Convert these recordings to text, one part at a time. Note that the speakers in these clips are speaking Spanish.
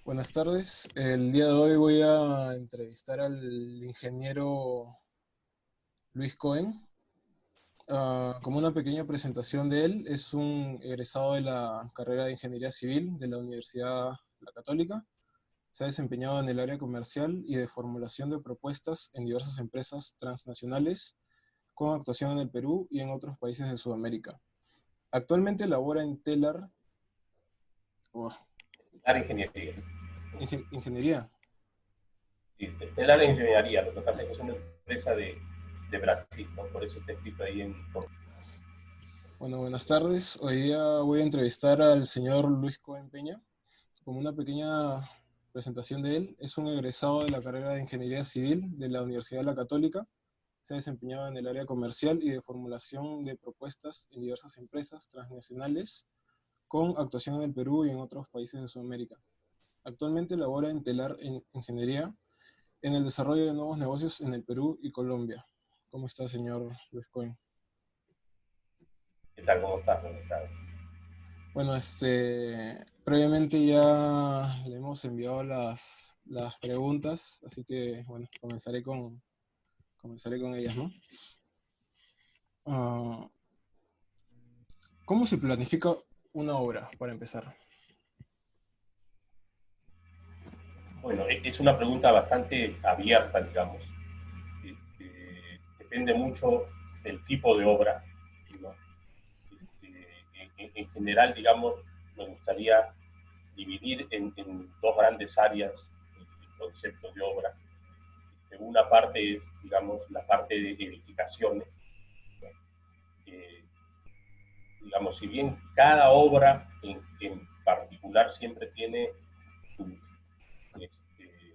Buenas tardes. El día de hoy voy a entrevistar al ingeniero Luis Cohen. Como una pequeña presentación de él, es un egresado de la carrera de Ingeniería Civil de la Universidad La Católica. Se ha desempeñado en el área comercial y de formulación de propuestas en diversas empresas transnacionales, con actuación en el Perú y en otros países de Sudamérica. Actualmente labora en Telar, oh, Área de ingeniería. Ingeniería. Sí, el área de ingeniería, lo que pasa es que es una empresa de Brasil, ¿no? Por eso está escrito ahí en... Bueno, buenas tardes. Hoy día voy a entrevistar al señor Luis Cohen Peña. Como una pequeña presentación de él, es un egresado de la carrera de Ingeniería Civil de la Universidad de la Católica. Se ha desempeñado en el área comercial y de formulación de propuestas en diversas empresas transnacionales, con actuación en el Perú y en otros países de Sudamérica. Actualmente labora en Telar en Ingeniería en el desarrollo de nuevos negocios en el Perú y Colombia. ¿Cómo está, señor Luis Cohen? ¿Qué tal? ¿Cómo estás? ¿Cómo estás? Bueno, previamente ya le hemos enviado las preguntas, así que bueno, comenzaré con ellas, ¿no? Ah, ¿Cómo se planifica una obra, para empezar? Bueno, es una pregunta bastante abierta, digamos. Depende mucho del tipo de obra, ¿no? En general, digamos, me gustaría dividir en dos grandes áreas el concepto de obra. Una parte es, digamos, la parte de edificaciones, ¿no? eh, digamos, si bien cada obra en particular siempre tiene sus, este,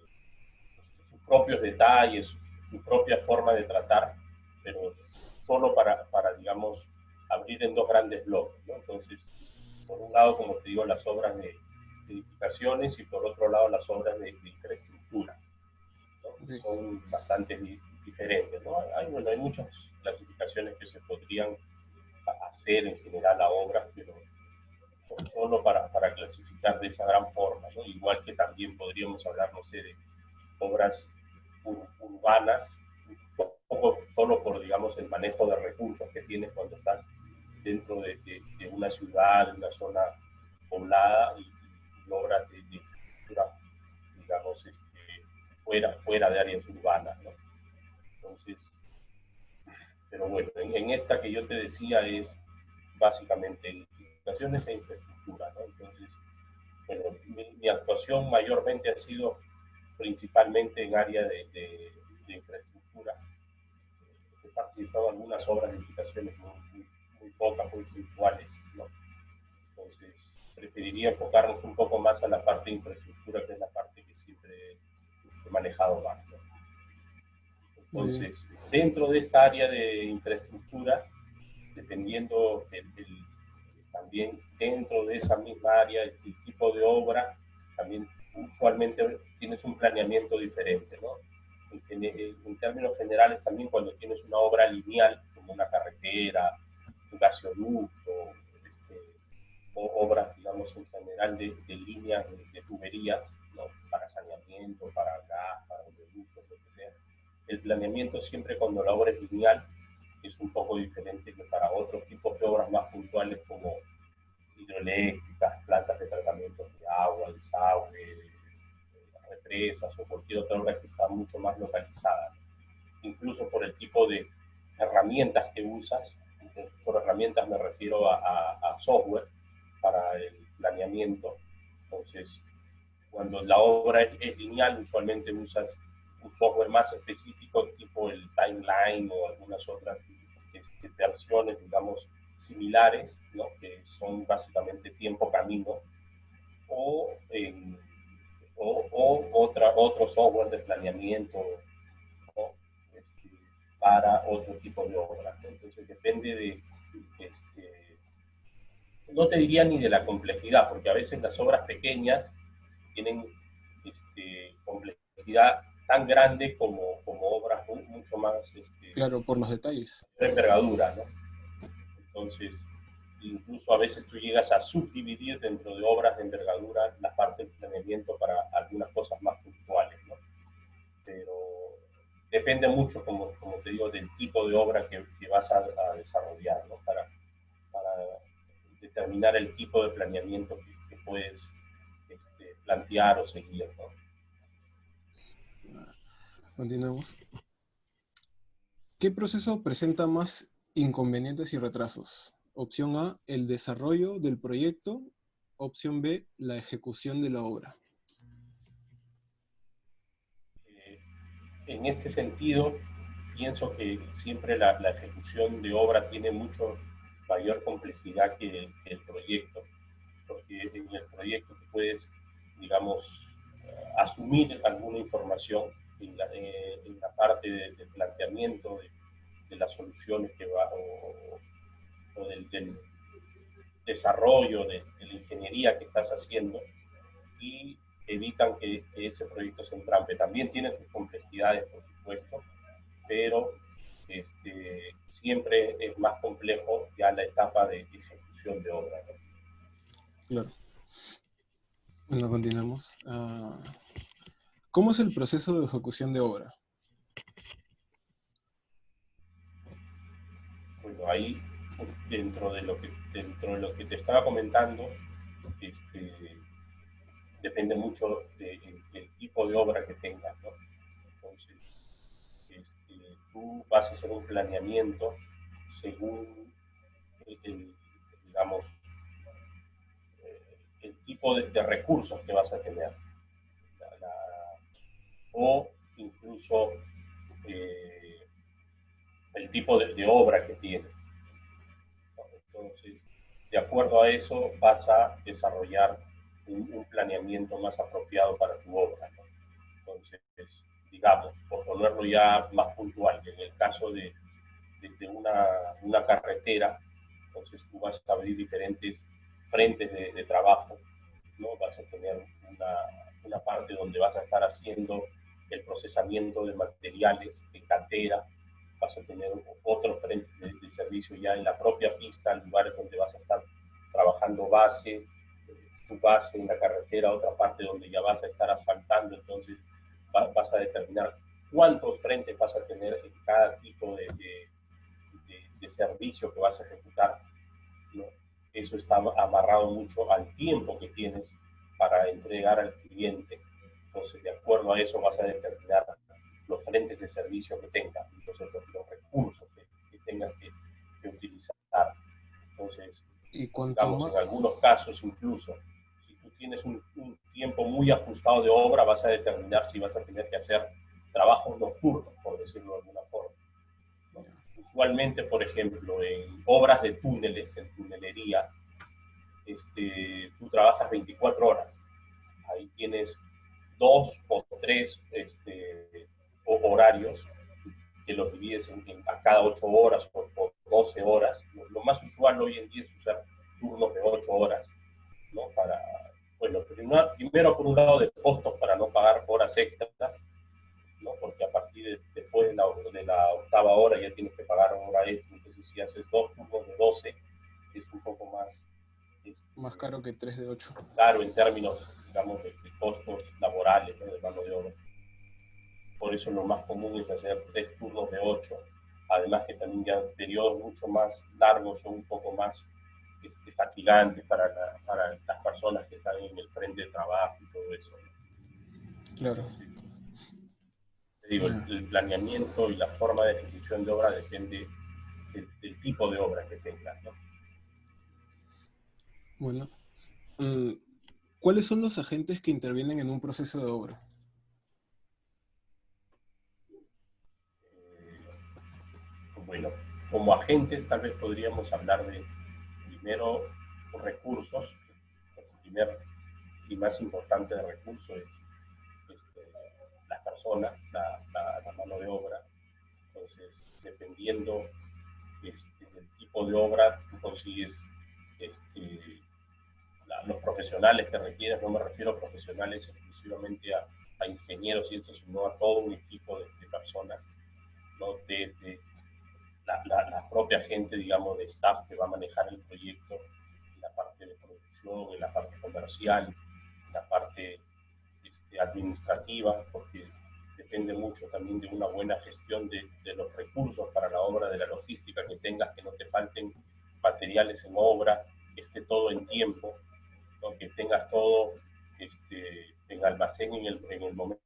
sus propios detalles, su propia forma de tratar, pero solo digamos, abrir en dos grandes bloques, ¿no? Entonces, por un lado, como te digo, las obras de edificaciones y por otro lado las obras de infraestructura, ¿no? Que Ok. son bastante diferentes, ¿no? Bueno, hay muchas clasificaciones que se podrían hacer en general a obras, pero solo para clasificar de esa gran forma, ¿no? Igual que también podríamos hablar, no sé, de obras urbanas, un poco solo por, digamos, el manejo de recursos que tienes cuando estás dentro de una ciudad, de una zona poblada y obras de infraestructura, digamos, fuera de áreas urbanas, ¿no? Entonces, pero bueno, en esta que yo te decía es básicamente edificaciones e infraestructura, ¿no? Entonces, bueno, mi actuación mayormente ha sido principalmente en área de infraestructura. He participado en algunas obras de edificaciones muy pocas, muy puntuales, ¿no? Entonces, preferiría enfocarnos un poco más a la parte de infraestructura, que es la parte que siempre he manejado más, ¿no? Muy bien. Entonces, dentro de esta área de infraestructura, dependiendo también dentro de esa misma área, el tipo de obra, también usualmente tienes un planeamiento diferente, ¿no? En términos generales, también cuando tienes una obra lineal, como una carretera, un gasoducto, este, o obras, digamos, en general de líneas de tuberías, ¿no? Para saneamiento, para gas, para oleoductos, lo que sea. El planeamiento siempre cuando la obra es lineal es un poco diferente que para otros tipos de obras más puntuales como hidroeléctricas, plantas de tratamiento de agua, desagüe, represas o cualquier otra obra que está mucho más localizada, incluso por el tipo de herramientas que usas. Por herramientas me refiero a software para el planeamiento. Entonces, cuando la obra es lineal, usualmente usas un software más específico, tipo el Timeline o algunas otras versiones, digamos, similares, ¿no? Que son básicamente tiempo-camino, o, otro software de planeamiento, ¿no? este, para otro tipo de obra. Entonces depende este, no te diría ni de la complejidad, porque a veces las obras pequeñas tienen complejidad tan grande como obras mucho más Claro, por los detalles. de envergadura, ¿no? Entonces, incluso a veces tú llegas a subdividir dentro de obras de envergadura la parte del planeamiento depende mucho, como te digo, del tipo de obra que vas a desarrollar, ¿no? Para determinar el tipo de planeamiento que puedes plantear o seguir, ¿no? Continuemos. ¿Qué proceso presenta más inconvenientes y retrasos? Opción A, el desarrollo del proyecto. Opción B, la ejecución de la obra. En este sentido, pienso que siempre la ejecución de obra tiene mucho mayor complejidad que el proyecto, porque en el proyecto tú puedes, digamos, asumir alguna información en la parte de planteamiento de las soluciones que va, o del desarrollo de la ingeniería que estás haciendo, y evitan que ese proyecto se entrampe. También tiene sus complejidades, por supuesto, pero siempre es más complejo ya la etapa de ejecución de obra, ¿no? Claro. Bueno, continuamos. ¿Cómo es el proceso de ejecución de obra? Bueno, ahí dentro de lo que te estaba comentando, depende mucho del tipo de obra que tengas, ¿no? Entonces, tú vas a hacer un planeamiento según digamos, el tipo de recursos que vas a tener, o incluso eh, el tipo de obra que tienes. Entonces, de acuerdo a eso, vas a desarrollar un planeamiento más apropiado para tu obra, ¿no? Entonces, digamos, por ponerlo ya más puntual, en el caso de una carretera, entonces tú vas a abrir diferentes frentes de trabajo, ¿no? Vas a tener una parte donde vas a estar haciendo el procesamiento de materiales en cantera, vas a tener otro frente de servicio ya en la propia pista, lugares donde vas a estar trabajando base, tu base en la carretera, otra parte donde ya vas a estar asfaltando, entonces vas a determinar cuántos frentes vas a tener en cada tipo de servicio que vas a ejecutar, ¿no? Eso está amarrado mucho al tiempo que tienes para entregar al cliente. Entonces, de acuerdo a eso vas a determinar los frentes de servicio que tengas, entonces los recursos que tengas que utilizar. Entonces, Y cuanto digamos, más... en algunos casos incluso, si tú tienes un tiempo muy ajustado de obra, vas a determinar si vas a tener que hacer trabajos nocturnos, por decirlo de alguna forma, ¿no? Usualmente, por ejemplo, en obras de túneles, en tunelería, tú trabajas 24 horas. Ahí tienes 2 o 3 horarios que los divides a cada 8 horas o 12 horas. Lo más usual hoy en día es usar turnos de 8 horas, ¿no? Para, bueno, primero por un lado de costos para no pagar horas extras, ¿no? Porque a partir después de la octava hora ya tienes que pagar hora extra, entonces si haces 2 turnos de 12 es un poco más Más caro que 3 de 8. caro en términos, digamos, de costos laborales, ¿no? De mano de obra. Por eso lo más común es hacer 3 turnos de 8, además que también ya periodos mucho más largos son un poco más fatigantes para las personas que están en el frente de trabajo y todo eso, ¿no? Claro. Entonces, te digo, el planeamiento y la forma de ejecución de obra depende del tipo de obra que tengas, ¿no? Bueno, mm, ¿cuáles son los agentes que intervienen en un proceso de obra? Bueno, como agentes tal vez podríamos hablar de, primero, recursos. El primer y más importante de recursos es las personas, la mano de obra. Entonces, dependiendo del tipo de obra, tú consigues los profesionales que requieres. No me refiero a profesionales exclusivamente a ingenieros y esto, sino a todo un equipo de personas, ¿no? Desde la propia gente, digamos, de staff que va a manejar el proyecto, en la parte de producción, en la parte comercial, en la parte administrativa, porque depende mucho también de una buena gestión de los recursos para la obra, de la logística que tengas, que no te falten materiales en obra, que esté todo en tiempo, ¿no? Que tengas todo en almacén en el momento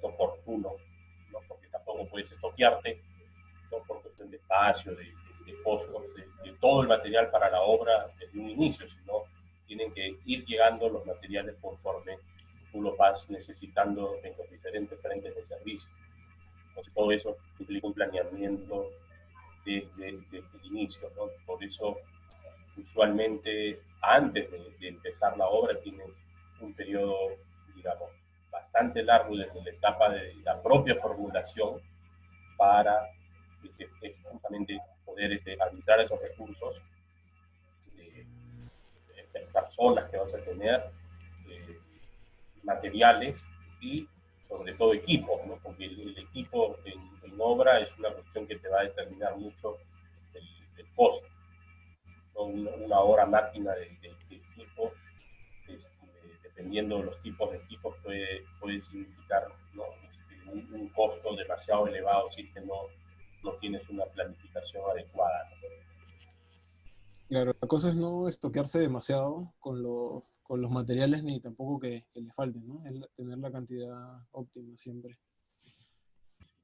oportuno, ¿no? Porque tampoco puedes estoquearte, ¿no? Por cuestión de espacio, de costos, de todo el material para la obra desde un inicio, sino tienen que ir llegando los materiales conforme tú los vas necesitando en los diferentes frentes de servicio. Entonces, todo eso implica un planeamiento desde el inicio, ¿no? Por eso, usualmente, antes de empezar la obra, tienes un periodo, digamos, bastante largo desde la etapa de la propia formulación para justamente poder administrar esos recursos, personas que vas a tener, eh, materiales y sobre todo equipos, ¿no? Porque el equipo en obra es una cuestión que te va a determinar mucho el costo, ¿no? Una hora máquina de equipo, dependiendo de los tipos de equipos, puede significar, ¿no? Un costo demasiado elevado si es que no tienes una planificación adecuada, ¿no? Claro, la cosa es no estoquearse demasiado con los materiales ni tampoco que le falten, ¿no? Es tener la cantidad óptima siempre.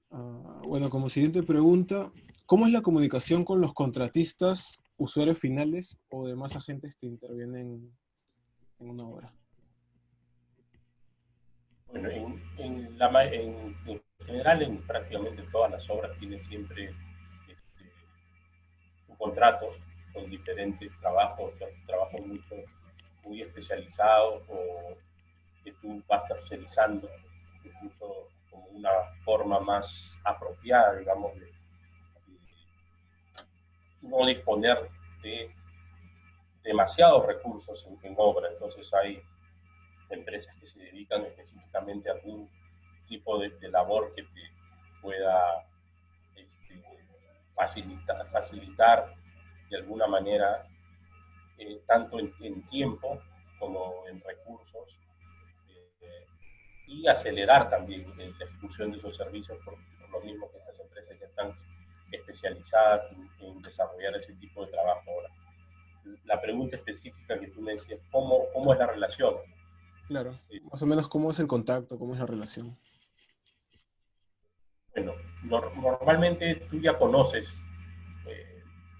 Bueno, como siguiente pregunta, ¿cómo es la comunicación con los contratistas, usuarios finales o demás agentes que intervienen en una obra? Bueno, en general, en prácticamente todas las obras tiene siempre contratos, son diferentes trabajos, son trabajos muy especializados o que tú vas tercerizando, incluso como una forma más apropiada, digamos, de no disponer de demasiados recursos en obra. Entonces hay empresas que se dedican específicamente a algún tipo de labor que te pueda este, facilitar de alguna manera, tanto en tiempo como en recursos, y acelerar también la ejecución de esos servicios por lo mismo que estas empresas ya están especializadas en desarrollar ese tipo de trabajo. Ahora, la pregunta específica que tú me decías, ¿cómo es la relación? Claro, más o menos cómo es el contacto, cómo es la relación. Bueno, normalmente tú ya conoces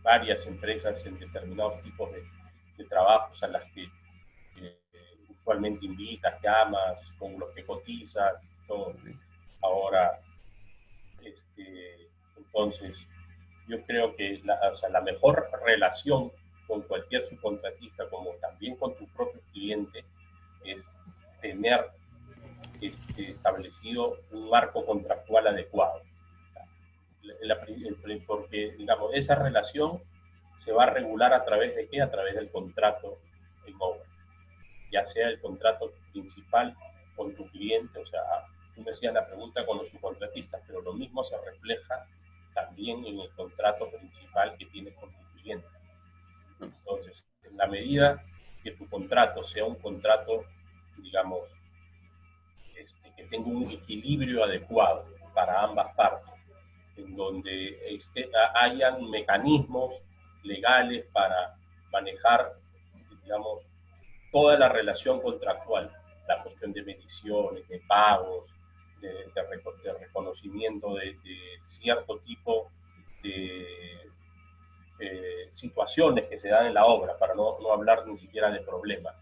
varias empresas en determinados tipos de trabajos a las que usualmente invitas, llamas, con los que cotizas, todo. Okay. Ahora, entonces, yo creo que o sea, la mejor relación con cualquier subcontratista, como también con tu propio cliente, es tener establecido un marco contractual adecuado. Porque, digamos, esa relación se va a regular a través de qué? A través del contrato en obra. Ya sea el contrato principal con tu cliente, o sea, tú me hacías la pregunta con los subcontratistas, pero lo mismo se refleja también en el contrato principal que tienes con tu cliente. Entonces, en la medida que tu contrato sea un contrato, digamos, que tenga un equilibrio adecuado para ambas partes, en donde hayan mecanismos legales para manejar, digamos, toda la relación contractual, la cuestión de mediciones, de pagos, de reconocimiento de cierto tipo de situaciones que se dan en la obra, para no hablar ni siquiera de problemas,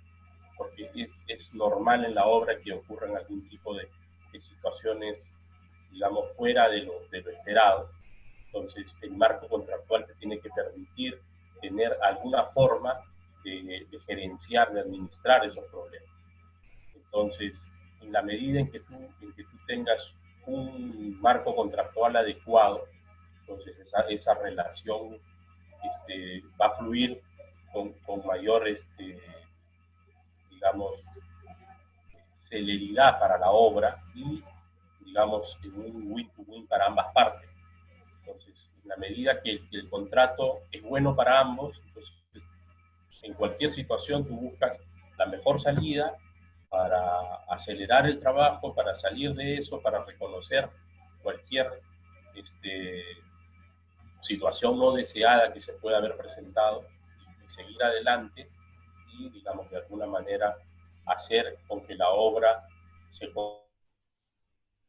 porque es normal en la obra que ocurran algún tipo de situaciones, digamos, fuera de lo esperado. Entonces, el marco contractual te tiene que permitir tener alguna forma de gerenciar, de administrar esos problemas. Entonces, en la medida en que tú tengas un marco contractual adecuado, entonces esa relación va a fluir con mayor, digamos, celeridad para la obra y, digamos, un win-to-win para ambas partes. Entonces, en la medida que el contrato es bueno para ambos, entonces, en cualquier situación tú buscas la mejor salida. para acelerar el trabajo, para salir de eso, para reconocer cualquier situación no deseada que se pueda haber presentado y seguir adelante y, digamos, de alguna manera hacer con que la obra se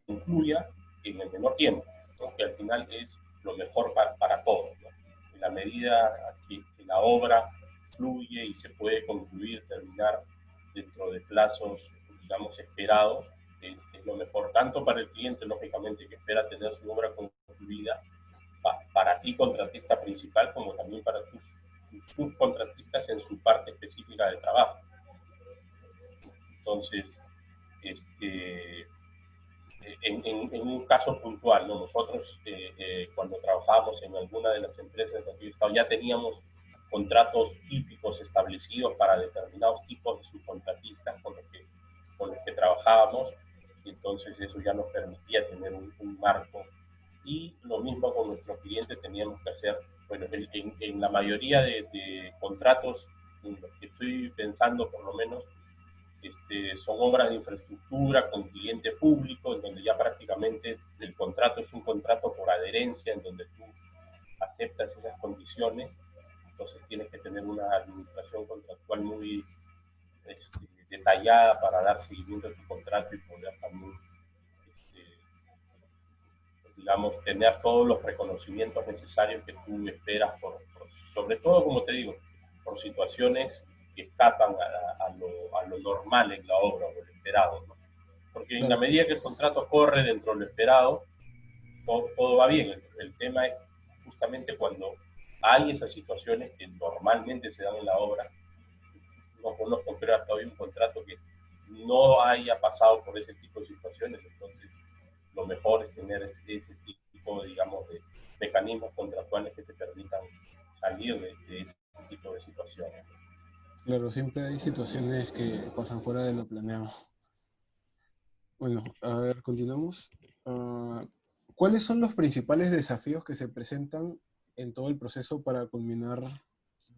concluya en el menor tiempo, ¿no? Que al final es lo mejor para todos, ¿no? En la medida que la obra fluye y se puede concluir, terminar dentro de plazos, digamos, esperados, es lo mejor, tanto para el cliente, lógicamente, que espera tener su obra concluida, para ti, contratista principal, como también para tus subcontratistas en su parte específica de trabajo. Entonces, en un caso puntual, ¿no? Nosotros cuando trabajábamos en alguna de las empresas de aquí Estado ya teníamos contratos típicos establecidos para determinados tipos de subcontratistas con los que trabajábamos, y entonces eso ya nos permitía tener un marco, y lo mismo con nuestro cliente teníamos que hacer. Bueno, en la mayoría de contratos en los que estoy pensando, por lo menos, son obras de infraestructura con cliente público, en donde ya prácticamente el contrato es un contrato por adherencia, en donde tú aceptas esas condiciones. Entonces tienes que tener una administración contractual muy detallada para dar seguimiento a tu contrato y poder también, digamos, tener todos los reconocimientos necesarios que tú esperas, sobre todo, como te digo, por situaciones que escapan a lo normal en la obra o lo esperado, ¿no? Porque en la medida que el contrato corre dentro de lo esperado, todo va bien. El tema es justamente cuando hay esas situaciones que normalmente se dan en la obra. No conozco, creo, hasta hoy un contrato que no haya pasado por ese tipo de situaciones. Entonces, lo mejor es tener ese tipo, digamos, de mecanismos contractuales que te permitan salir de ese tipo de situaciones. Claro, siempre hay situaciones que pasan fuera de lo planeado. Bueno, a ver, continuamos. ¿Cuáles son los principales desafíos que se presentan en todo el proceso para culminar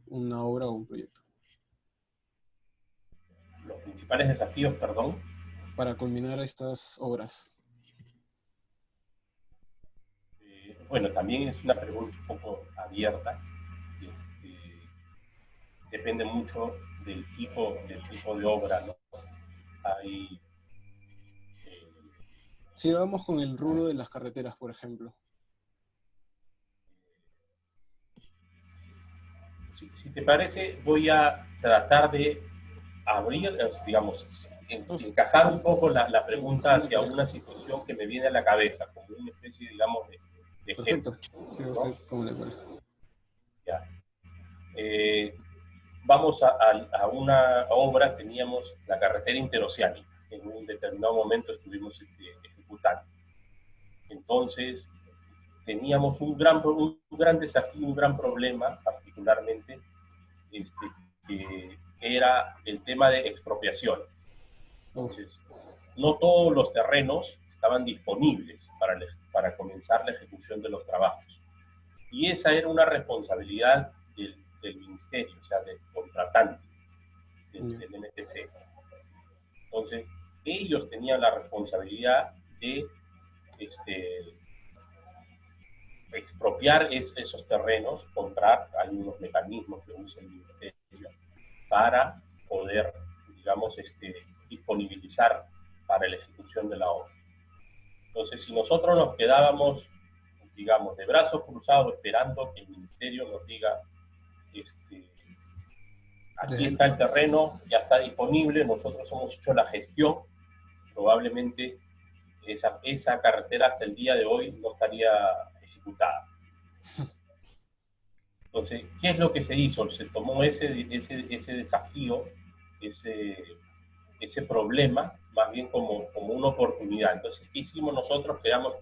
una obra o un proyecto? Los principales desafíos, perdón. Para culminar estas obras. Bueno, también es una pregunta un poco abierta. Depende mucho del tipo de obra, ¿no? Hay, Si vamos con el rubro de las carreteras, por ejemplo. si te parece, voy a tratar de abrir, digamos, encajar un poco la pregunta hacia una situación que me viene a la cabeza, como una especie, digamos, de ejemplo. Perfecto. Sí, ¿No? usted, como le parece. Ya. Vamos a una obra, teníamos la carretera interoceánica, en un determinado momento estuvimos ejecutando. Entonces, teníamos un gran desafío, un gran problema, particularmente, que era el tema de expropiaciones. Entonces, no todos los terrenos estaban disponibles para comenzar la ejecución de los trabajos. Y esa era una responsabilidad del ministerio, o sea, del contratante, del MTC. Entonces, ellos tenían la responsabilidad de expropiar esos terrenos, comprar, hay unos mecanismos que usa el ministerio para poder, digamos, disponibilizar para la ejecución de la obra. Entonces, si nosotros nos quedábamos, digamos, de brazos cruzados esperando que el ministerio nos diga, aquí está el terreno, ya está disponible, nosotros hemos hecho la gestión, probablemente esa carretera hasta el día de hoy no estaría ejecutada. Entonces, ¿qué es lo que se hizo? Se tomó ese desafío, ese problema, más bien como una oportunidad. Entonces, ¿qué hicimos nosotros? Creamos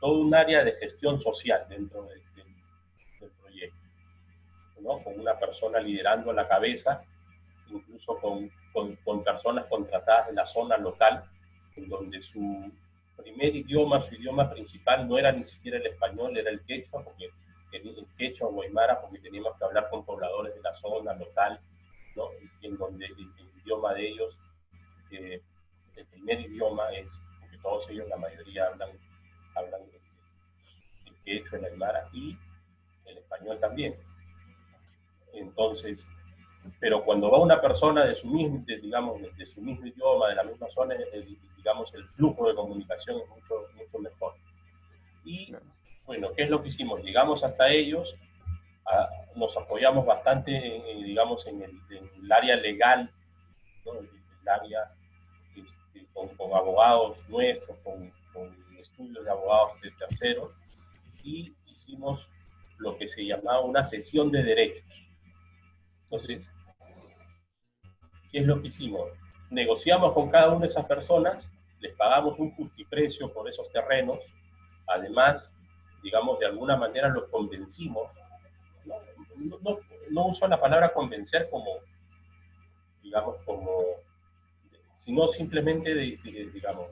todo un área de gestión social dentro del proyecto, ¿no? Con una persona liderando a la cabeza, incluso con personas contratadas de la zona local, en donde su primer idioma, su idioma principal no era ni siquiera el español, era el quechua, porque el quechua o aymara, porque teníamos que hablar con pobladores de la zona local, ¿no? En donde el idioma de ellos el primer idioma es, porque todos ellos, la mayoría hablan el quechua, el aymara y el español también. Entonces, pero cuando va una persona de su mismo, digamos, de su mismo idioma, de la misma zona, digamos, el flujo de comunicación es mucho mejor. Y bueno, ¿qué es lo que hicimos? Llegamos hasta ellos, nos apoyamos bastante, digamos, en el área legal, ¿no? El área con abogados nuestros, con estudios de abogados de terceros, y hicimos lo que se llamaba una cesión de derechos. Entonces, ¿qué es lo que hicimos? Negociamos con cada una de esas personas, les pagamos un justiprecio por esos terrenos, además, digamos, de alguna manera los convencimos. No uso la palabra convencer como, digamos, sino simplemente, digamos,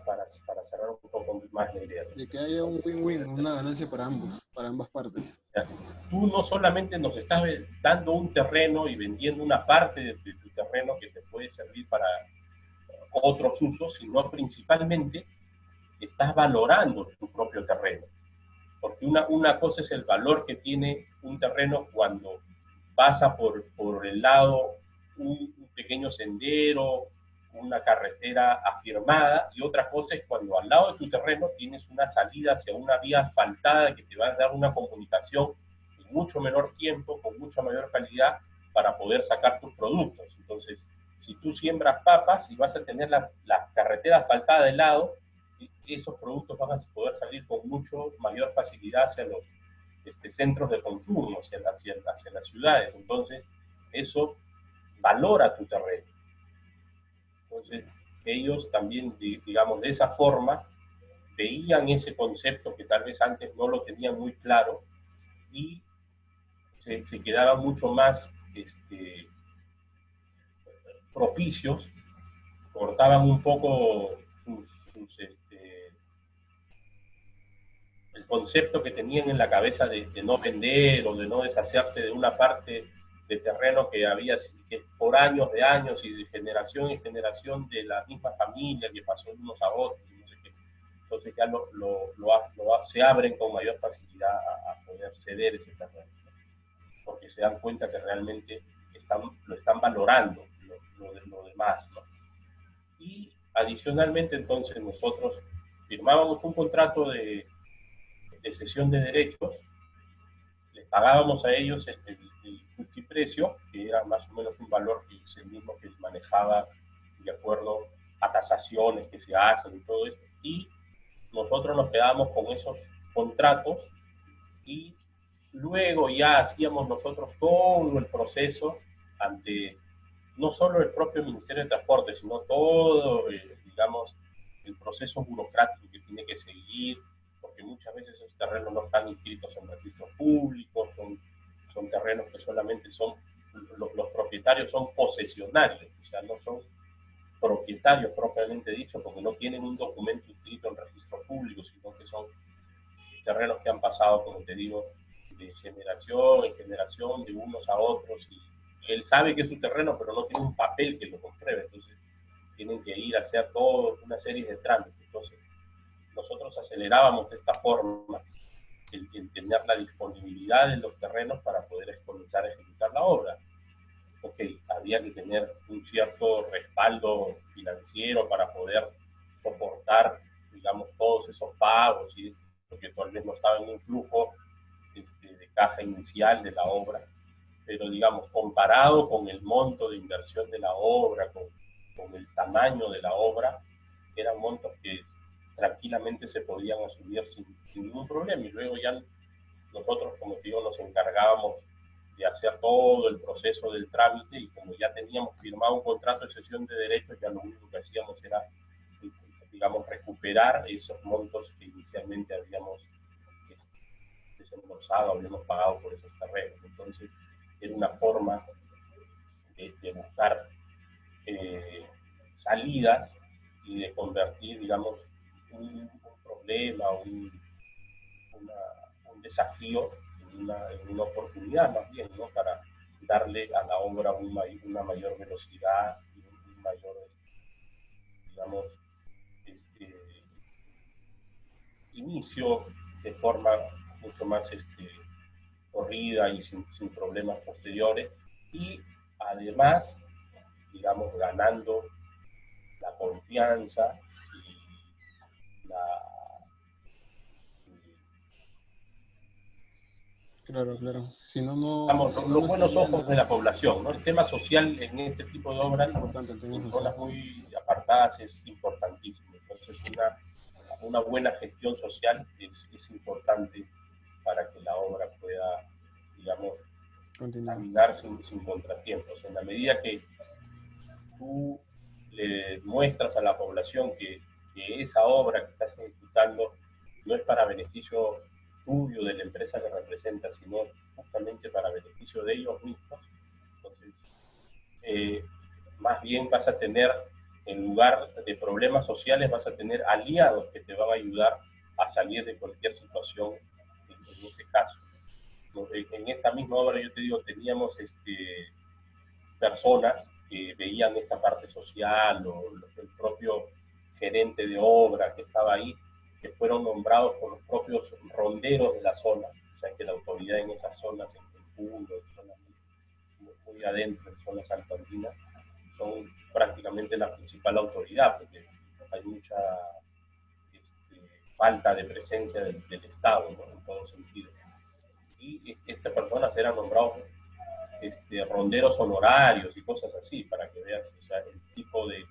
para cerrar un poco más la idea. De que haya un win-win, una ganancia para ambos, para ambas partes. O sea, tú no solamente nos estás dando un terreno y vendiendo una parte de tu terreno que te puede servir para otros usos, sino principalmente estás valorando tu propio terreno. Porque una cosa es el valor que tiene un terreno cuando pasa por el lado un pequeño sendero, una carretera afirmada, y otra cosa es cuando al lado de tu terreno tienes una salida hacia una vía asfaltada que te va a dar una comunicación en mucho menor tiempo, con mucha mayor calidad, para poder sacar tus productos. Entonces, si tú siembras papas y vas a tener la carretera asfaltada de lado, esos productos van a poder salir con mucho mayor facilidad hacia los centros de consumo, hacia las ciudades. Entonces, eso valora tu terreno. Entonces, ellos también, digamos, de esa forma, veían ese concepto que tal vez antes no lo tenían muy claro y se quedaban mucho más propicios, cortaban un poco el concepto que tenían en la cabeza de no vender o de no deshacerse de una parte de terreno que había que por años de años y de generación en generación de la misma familia que pasó de unos a otros, no sé qué. Entonces ya se abren con mayor facilidad a poder ceder ese terreno, ¿no? Porque se dan cuenta que realmente lo están valorando lo demás, ¿no? Y adicionalmente entonces nosotros firmábamos un contrato de cesión de derechos, les pagábamos a ellos el justiprecio, que era más o menos un valor que es el mismo que se manejaba de acuerdo a tasaciones que se hacen y todo esto, y nosotros nos quedábamos con esos contratos y luego ya hacíamos nosotros todo el proceso ante no solo el propio Ministerio de Transporte, sino todo, digamos, el proceso burocrático que tiene que seguir, porque muchas veces esos terrenos no están inscritos en registros públicos, son terrenos que solamente los propietarios son posesionarios, o sea, no son propietarios propiamente dicho, porque no tienen un documento inscrito en registros públicos, sino que son terrenos que han pasado, como te digo, de generación en generación, de unos a otros, y él sabe que es su terreno, pero no tiene un papel que lo compruebe, entonces tienen que ir a hacer toda una serie de trámites. Entonces, nosotros acelerábamos de esta forma el tener la disponibilidad de los terrenos para poder comenzar a ejecutar la obra. Ok, había que tener un cierto respaldo financiero para poder soportar, digamos, todos esos pagos, y porque tal vez no estaba en un flujo de caja inicial de la obra, pero digamos, comparado con el monto de inversión de la obra, con el tamaño de la obra, eran montos que tranquilamente se podían asumir sin ningún problema. Y luego ya nosotros, como digo, nos encargábamos de hacer todo el proceso del trámite, y como ya teníamos firmado un contrato de cesión de derechos, ya lo único que hacíamos era, digamos, recuperar esos montos que inicialmente habíamos desembolsado, habíamos pagado por esos terrenos. Entonces, era una forma de buscar salidas y de convertir, digamos, un problema, un desafío en una oportunidad más bien, ¿no? Para darle a la obra una mayor velocidad y un mayor inicio de forma mucho más corrida y sin problemas posteriores, y además, digamos, ganando la confianza y la, Claro, claro. Si no, no, digamos, si no, los no buenos estaría ojos de la población, ¿no? El tema social en este tipo de es muy obras, importante el tema en social. zonas muy apartadas, es importantísimo. Entonces, una buena gestión social es importante para que la obra pueda, digamos, Continúa. caminar sin contratiempos. En la medida que tú le muestras a la población que esa obra que estás ejecutando no es para beneficio tuyo, de la empresa que representas, sino justamente para beneficio de ellos mismos, entonces más bien vas a tener, en lugar de problemas sociales, vas a tener aliados que te van a ayudar a salir de cualquier situación en ese caso. En esta misma obra, yo te digo, teníamos personas que veían esta parte social, o el propio gerente de obra que estaba ahí, que fueron nombrados por los propios ronderos de la zona, o sea que la autoridad en esas zonas, en Puno, en zonas muy adentro, en zonas altoandinas, son prácticamente la principal autoridad, porque hay mucha falta de presencia del Estado, ¿no? En todo sentido. Y estas personas eran nombrados ronderos honorarios y cosas así, para que veas, o sea, el tipo de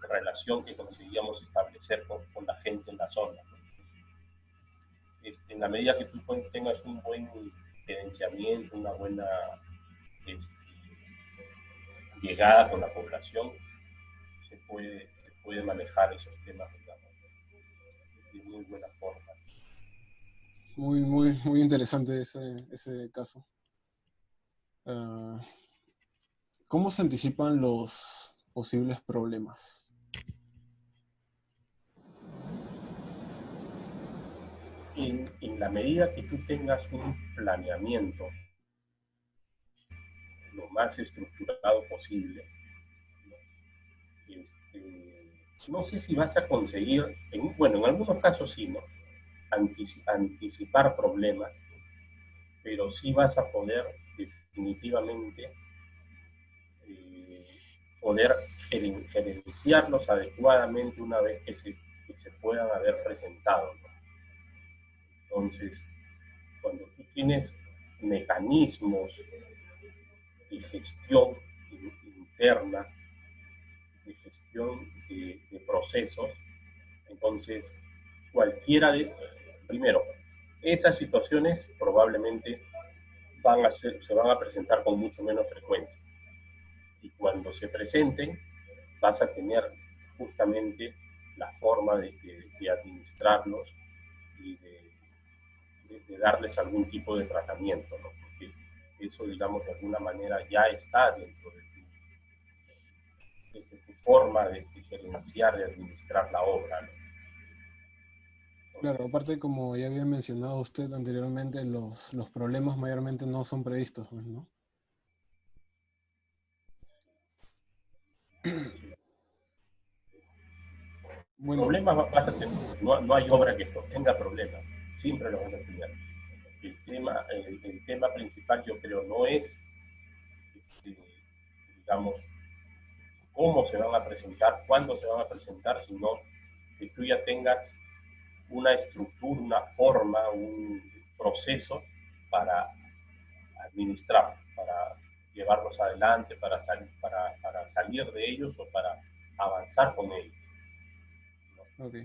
relación que conseguíamos establecer con la gente en la zona. En la medida que tú tengas un buen gerenciamiento, una buena este, llegada con la población, se puede manejar esos temas, digamos, de muy buena forma. Muy, muy, muy interesante ese caso. ¿Cómo se anticipan los posibles problemas? En la medida que tú tengas un planeamiento lo más estructurado posible, no sé si vas a conseguir, bueno, en algunos casos sí, ¿no? Anticipar problemas, pero sí vas a poder definitivamente eh, poder gerenciarlos adecuadamente una vez que se puedan haber presentado, ¿no? Entonces, cuando tú tienes mecanismos de gestión interna, de gestión de procesos, entonces primero, esas situaciones probablemente se van a presentar con mucho menos frecuencia. Y cuando se presenten, vas a tener justamente la forma de administrarlos y de darles algún tipo de tratamiento, ¿no? Porque eso, digamos, de alguna manera ya está dentro de tu forma de gerenciar, de administrar la obra, ¿no? Claro, Entonces, aparte, como ya había mencionado usted anteriormente, los problemas mayormente no son previstos, pues, ¿no? Bueno, problemas vas a tener. No hay obra que no tenga problemas. Siempre los vas a tener. El tema principal, yo creo, no es, digamos, cómo se van a presentar, cuándo se van a presentar, sino que tú ya tengas una estructura, una forma, un proceso para administrar, para llevarlos adelante, para salir de ellos o para avanzar con ellos, ¿no? ok.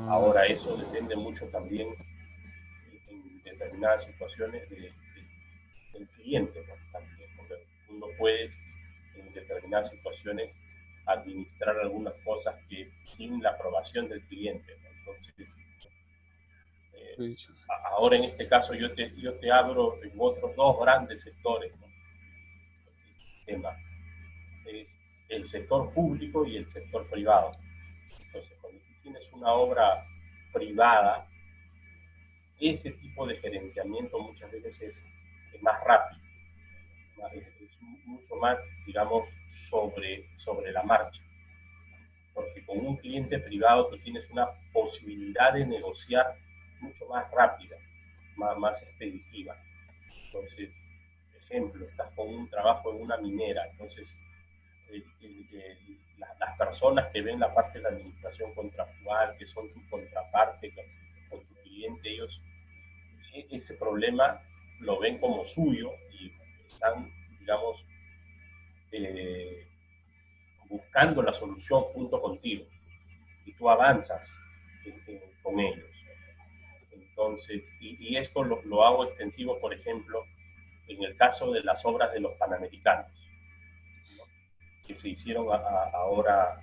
Ahora, eso depende mucho también en determinadas situaciones del cliente, ¿no? También, porque tú no puedes en determinadas situaciones administrar algunas cosas que sin la aprobación del cliente, ¿no? Entonces, eh, De hecho, ahora en este caso yo te abro en otros dos grandes sectores, ¿no? Este tema es el sector público y el sector privado. Entonces, cuando tú tienes una obra privada, ese tipo de gerenciamiento muchas veces es más rápido, es mucho más, digamos, sobre la marcha. porque con un cliente privado tú tienes una posibilidad de negociar mucho más rápida, más expeditiva. Entonces, ejemplo, estás con un trabajo en una minera, entonces las personas que ven la parte de la administración contractual, que son tu contraparte con tu cliente, ellos ese problema lo ven como suyo y están, digamos, eh, buscando la solución junto contigo y tú avanzas con ellos. Entonces, y esto lo hago extensivo, por ejemplo, en el caso de las obras de los Panamericanos, ¿no? Que se hicieron ahora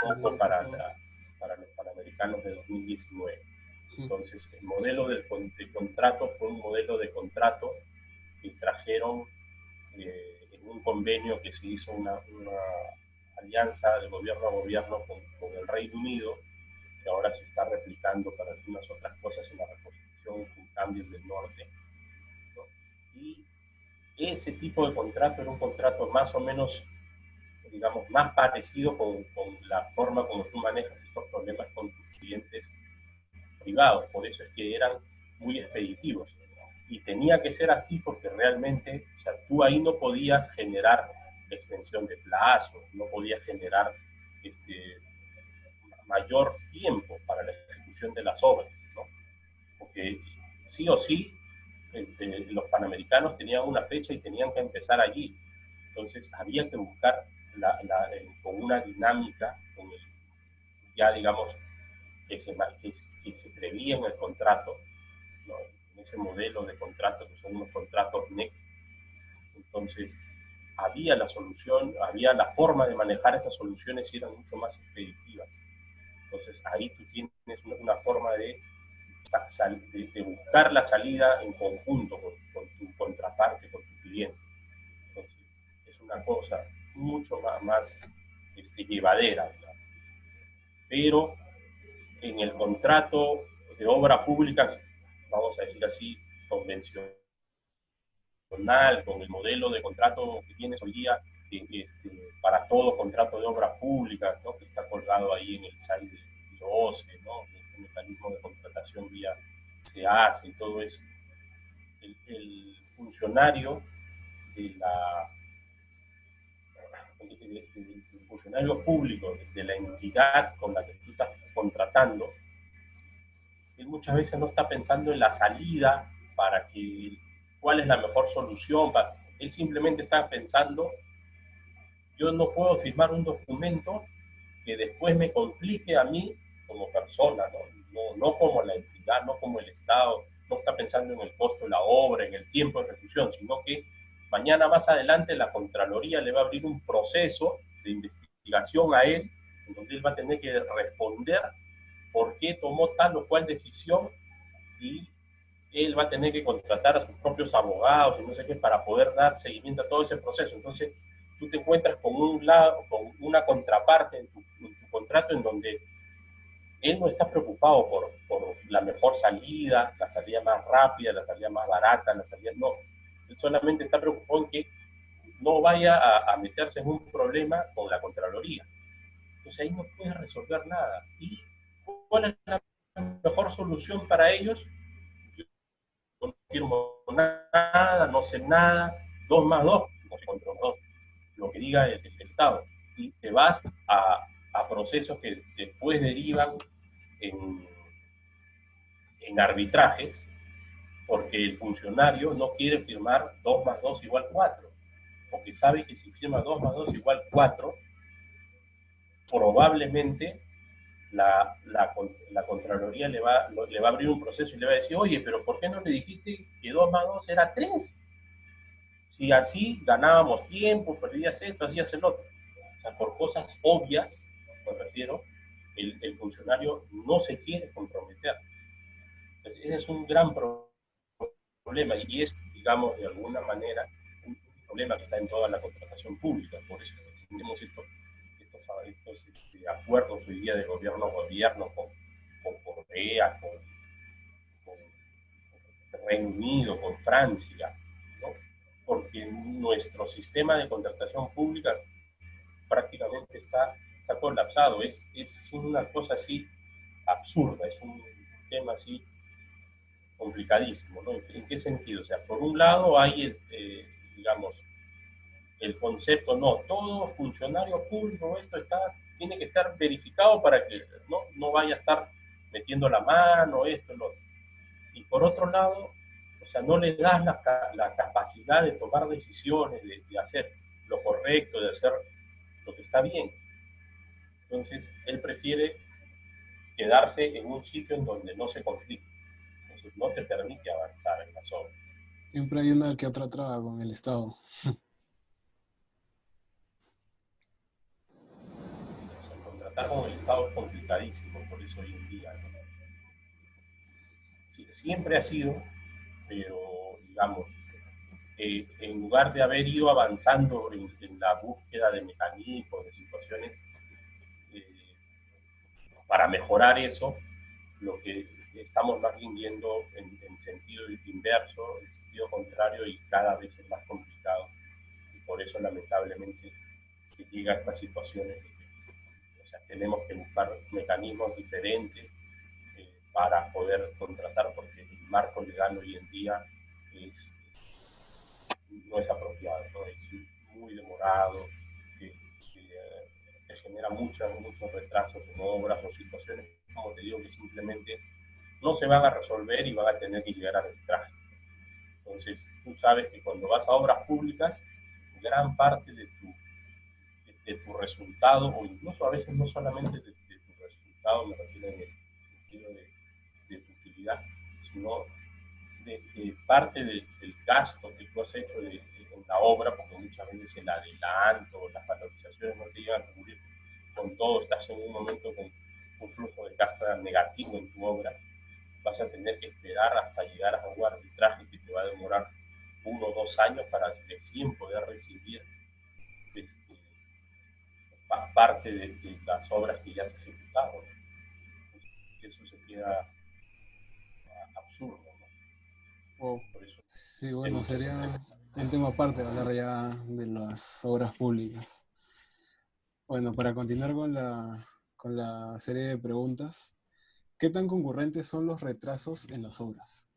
poco para los Panamericanos de 2019. Entonces, el modelo de contrato fue un modelo de contrato que trajeron en un convenio que se hizo una alianza de gobierno a gobierno con el Reino Unido, que ahora se está replicando para algunas otras cosas en la reconstrucción con cambios del norte, ¿no? Y ese tipo de contrato era un contrato más o menos, digamos, más parecido con la forma como tú manejas estos problemas con tus clientes privados. Por eso es que eran muy expeditivos. Y tenía que ser así porque realmente, o sea, tú ahí no podías generar extensión de plazo, no podías generar mayor tiempo para la ejecución de las obras, ¿no? Porque sí o sí, los panamericanos tenían una fecha y tenían que empezar allí. Entonces había que buscar con una dinámica, con el, ya digamos, que se prevía en el contrato, ¿no? En ese modelo de contrato, que son unos contratos NEC. Entonces, había la solución, había la forma de manejar esas soluciones y eran mucho más expeditivas. Entonces, ahí tú tienes una forma de buscar la salida en conjunto con tu contraparte, con tu cliente. Entonces, es una cosa mucho más llevadera, ¿verdad? Pero en el contrato de obra pública, vamos a decir así, convencional, con el modelo de contrato que tienes hoy día, para todo contrato de obra pública, ¿no? Que está colgado ahí en el site de OCE, ¿no? Ese mecanismo de contratación vía se hace y todo eso. El funcionario de el funcionario público de la entidad con la que tú estás contratando, él muchas veces no está pensando en la salida para que cuál es la mejor solución. Él simplemente está pensando, yo no puedo firmar un documento que después me complique a mí como persona, no como la entidad, no como el Estado, no está pensando en el costo de la obra, en el tiempo de ejecución, sino que mañana más adelante la Contraloría le va a abrir un proceso de investigación a él, en donde él va a tener que responder por qué tomó tal o cual decisión y él va a tener que contratar a sus propios abogados y no sé qué para poder dar seguimiento a todo ese proceso. Entonces, tú te encuentras con con una contraparte en tu contrato en donde él no está preocupado por la mejor salida, la salida más rápida, la salida más barata, la salida no. Él solamente está preocupado en que no vaya a meterse en un problema con la Contraloría. Entonces ahí no puedes resolver nada. ¿Y cuál es la mejor solución para ellos? Yo no firmo nada, no sé nada, 2 más 2, no sé contra 2, lo que diga el Estado. Y te vas a procesos que después derivan en, en arbitrajes, porque el funcionario no quiere firmar 2 más 2 igual 4, porque sabe que si firma 2 más 2 igual 4, probablemente la Contraloría le va a abrir un proceso y le va a decir, oye, pero ¿por qué no le dijiste que 2 más 2 era 3? Si así ganábamos tiempo, perdías esto, hacías el otro. O sea, por cosas obvias, me refiero, el funcionario no se quiere comprometer. Ese es un gran problema y es, digamos, de alguna manera, un problema que está en toda la contratación pública. Por eso tenemos estos acuerdos hoy día de gobierno a gobierno con Corea, con Reino Unido, con Francia, ¿no? Porque nuestro sistema de contratación pública prácticamente está está colapsado. Es una cosa así absurda, es un tema así complicadísimo, ¿no? ¿En qué sentido? O sea, por un lado hay, digamos, el concepto, no, todo funcionario público, esto tiene que estar verificado para que no vaya a estar metiendo la mano, esto, lo otro. Y por otro lado, o sea, no le das la capacidad de tomar decisiones, de hacer lo correcto, de hacer lo que está bien. Entonces, él prefiere quedarse en un sitio en donde no se complica. Entonces, no te permite avanzar en las obras. Siempre hay una que otra traba con el Estado. O sea, contratar con el Estado es complicadísimo, por eso hoy en día, ¿no? Sí, siempre ha sido, pero digamos, en lugar de haber ido avanzando en la búsqueda de mecanismos, de situaciones eh, para mejorar eso, lo que estamos más bien yendo en sentido inverso, en sentido contrario, y cada vez es más complicado. Y por eso, lamentablemente, se llega a estas situaciones. O sea, tenemos que buscar mecanismos diferentes para poder contratar, porque el marco legal hoy en día no es apropiado, ¿no? Es muy demorado, que genera muchos retrasos en obras o situaciones, como te digo, que simplemente no se van a resolver y van a tener que llegar a arbitraje. Entonces, tú sabes que cuando vas a obras públicas, gran parte de tu resultado, o incluso a veces no solamente de tu resultado, me refiero en el sentido de tu utilidad, sino de parte del gasto que tú has hecho en la obra, porque muchas veces el adelanto, las valorizaciones no te llegan a cubrir con todo, estás en un momento con un flujo de caja negativo en tu obra, vas a tener que esperar hasta llegar a un arbitraje que te va a demorar 1 o 2 años para recién poder recibir este, parte de las obras que ya has ejecutado. Eso se queda absurdo, ¿no? Wow. Por eso Sí, hay bueno, muchas sería empresas. un tema aparte hablar ya de las obras públicas. Bueno, para continuar con la serie de preguntas, ¿qué tan concurrentes son los retrasos en las obras?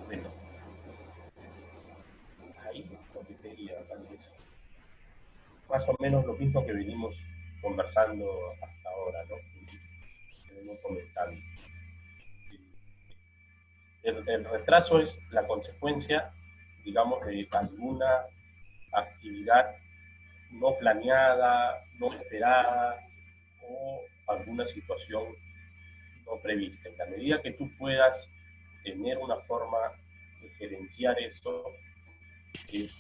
Bueno, ahí lo que te diría, tal vez, más o menos lo mismo que venimos conversando hasta ahora, ¿no? Que venimos comentando. El retraso es la consecuencia, digamos, de alguna actividad no planeada, no esperada o alguna situación no prevista. En la medida que tú puedas tener una forma de gerenciar eso, es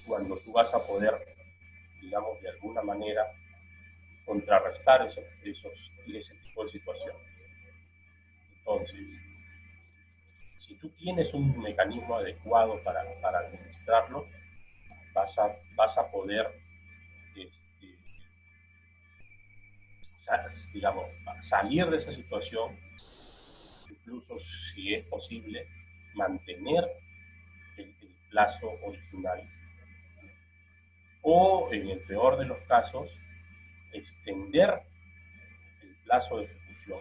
cuando tú vas a poder, digamos, de alguna manera contrarrestar ese tipo de situaciones. Entonces, si tú tienes un mecanismo adecuado para administrarlo, vas a poder, este, digamos, salir de esa situación, incluso si es posible, mantener el plazo original o, en el peor de los casos, extender el plazo de ejecución,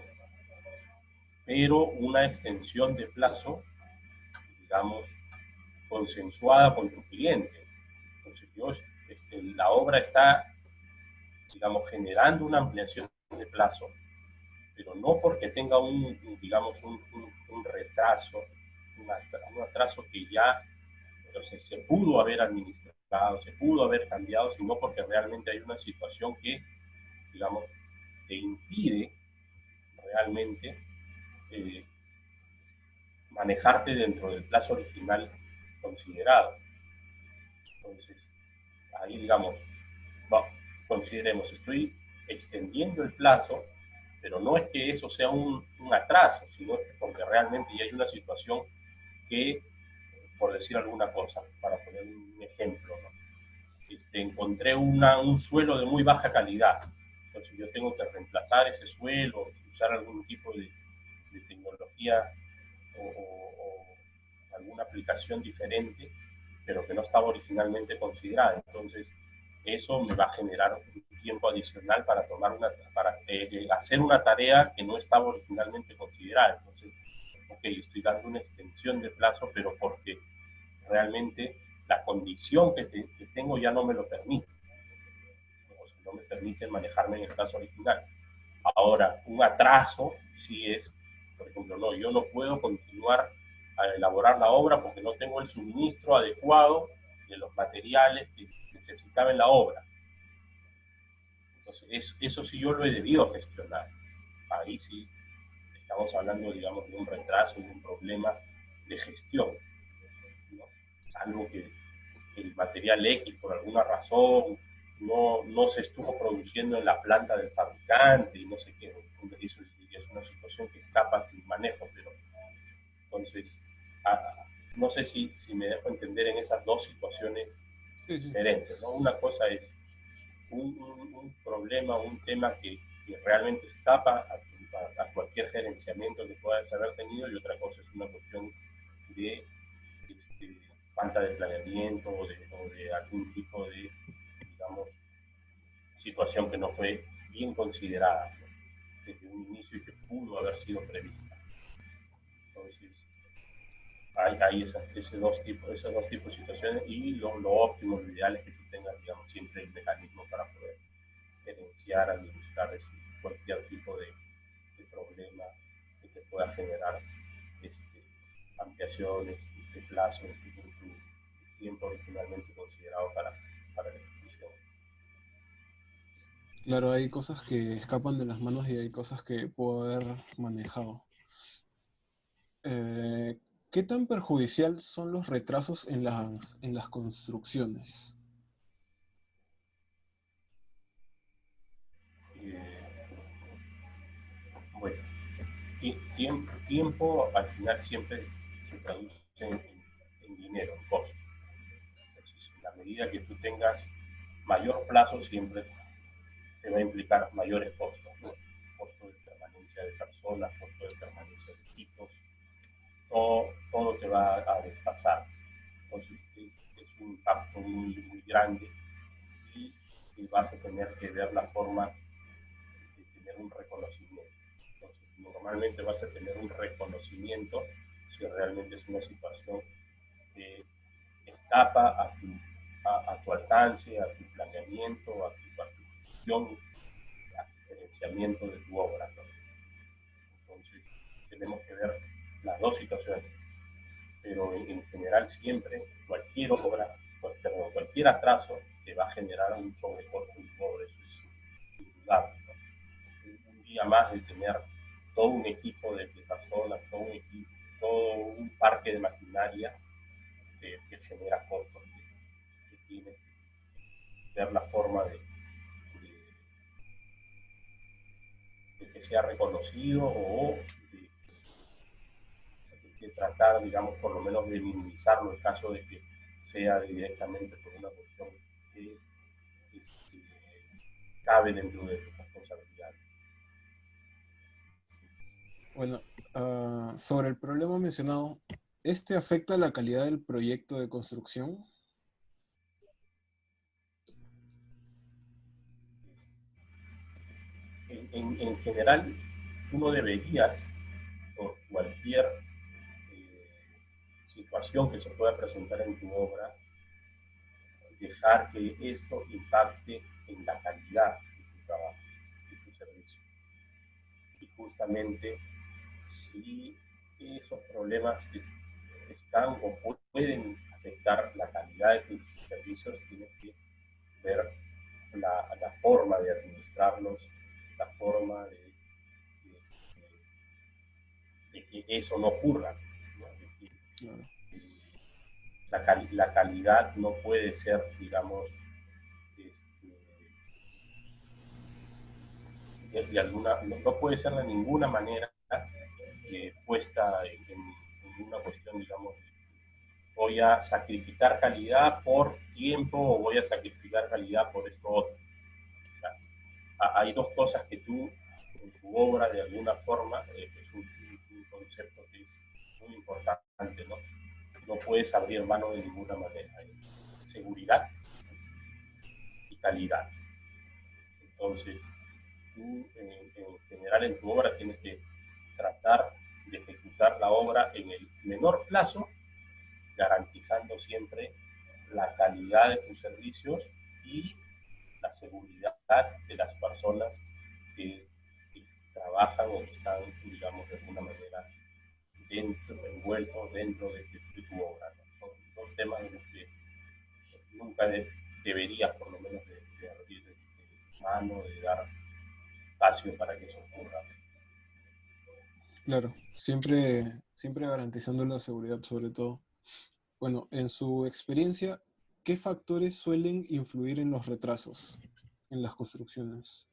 pero una extensión de plazo, digamos, consensuada con tu cliente. Entonces, la obra está, digamos, generando una ampliación de plazo, pero no porque tenga digamos, un retraso, un atraso que ya, entonces, se pudo haber administrado, se pudo haber cambiado, sino porque realmente hay una situación que, digamos, te impide realmente eh, manejarte dentro del plazo original considerado. Entonces, ahí, digamos, consideremos, estoy extendiendo el plazo, pero no es que eso sea un atraso, sino es porque realmente ya hay una situación que, por decir alguna cosa, para poner un ejemplo, ¿no? Encontré un suelo de muy baja calidad, entonces yo tengo que reemplazar ese suelo, usar algún tipo de tecnología o alguna aplicación diferente, pero que no estaba originalmente considerada. Entonces, eso me va a generar un tiempo adicional para hacer una tarea que no estaba originalmente considerada. Entonces, ok, estoy dando una extensión de plazo, pero porque realmente la condición que tengo ya no me lo permite. O sea, no me permite manejarme en el plazo original. Ahora, un atraso sí es, por ejemplo, no, yo no puedo continuar a elaborar la obra porque no tengo el suministro adecuado de los materiales que necesitaba en la obra. Entonces, eso sí yo lo he debido gestionar. Ahí sí estamos hablando, digamos, de un retraso, de un problema de gestión, ¿no? Algo que el material X, por alguna razón, no se estuvo produciendo en la planta del fabricante y no sé qué. Eso es una situación que escapa de mi manejo, pero entonces, no sé si me dejo entender en esas dos situaciones Sí, sí. diferentes, ¿no? Una cosa es un problema, un tema que realmente escapa a cualquier gerenciamiento que puedas haber tenido, y otra cosa es una cuestión de falta de planeamiento o de algún tipo de, digamos, situación que no fue bien considerada, ¿no? Desde un inicio y que pudo haber sido prevista. Entonces, hay esos dos tipos de situaciones, y lo óptimo, lo ideal es que tú tengas, digamos, siempre el mecanismo para poder gerenciar, administrar cualquier tipo de problema que te pueda generar ampliaciones de plazo en tu tiempo originalmente considerado para la ejecución. Claro, hay cosas que escapan de las manos y hay cosas que puedo haber manejado. Eh, ¿Qué tan perjudicial son los retrasos en las construcciones? Eh, bueno, tiempo al final siempre se traduce en dinero, en costo. Entonces, en la medida que tú tengas mayor plazo, siempre te va a implicar mayores costos, ¿no? Costo de permanencia de personas, costo de permanencia de equipos, todo te va a desfasar. Entonces, es un impacto muy, muy grande, y vas a tener que ver la forma de tener un reconocimiento. Entonces, normalmente vas a tener un reconocimiento si realmente es una situación que escapa a tu alcance, a tu planeamiento, a tu gestión, a tu gerenciamiento de tu obra, ¿no? Entonces, tenemos que ver las dos situaciones, pero en general siempre cualquier obra, perdón, cualquier atraso te va a generar un sobrecosto en tu obra, eso es indudable, ¿no? Un día más de tener todo un equipo de personas, todo un parque de maquinarias que genera costos, que tiene que ver la forma de que sea reconocido, o de tratar, digamos, por lo menos de minimizarlo en caso de que sea directamente por una cuestión que este, cabe dentro de tu responsabilidad. Bueno, sobre el problema mencionado, ¿este afecta la calidad del proyecto de construcción? En general, tú no deberías, por cualquier situación que se pueda presentar en tu obra, dejar que esto impacte en la calidad de tu trabajo, de tu servicio. Y justamente, si esos problemas están o pueden afectar la calidad de tus servicios, tienes que ver la forma de administrarlos, la forma de que eso no ocurra, ¿no? Claro. La calidad no puede ser, digamos, este, no puede ser de ninguna manera puesta en una cuestión, digamos, voy a sacrificar calidad por tiempo o voy a sacrificar calidad por esto otro. O sea, hay dos cosas que tú, en tu obra, de alguna forma, es un concepto que es muy importante, ¿no? no puedes abrir mano de ninguna manera. Es seguridad y calidad. Entonces, tú en general en tu obra tienes que tratar de ejecutar la obra en el menor plazo, garantizando siempre la calidad de tus servicios y la seguridad de las personas que trabajan o que están, digamos, de alguna manera envueltos dentro de tu obra, ¿no? Son dos temas en los que nunca deberías, por lo menos, de abrir mano, de dar espacio para que eso ocurra. Claro, siempre garantizando la seguridad sobre todo. Bueno, en su experiencia, ¿qué factores suelen influir en los retrasos en las construcciones?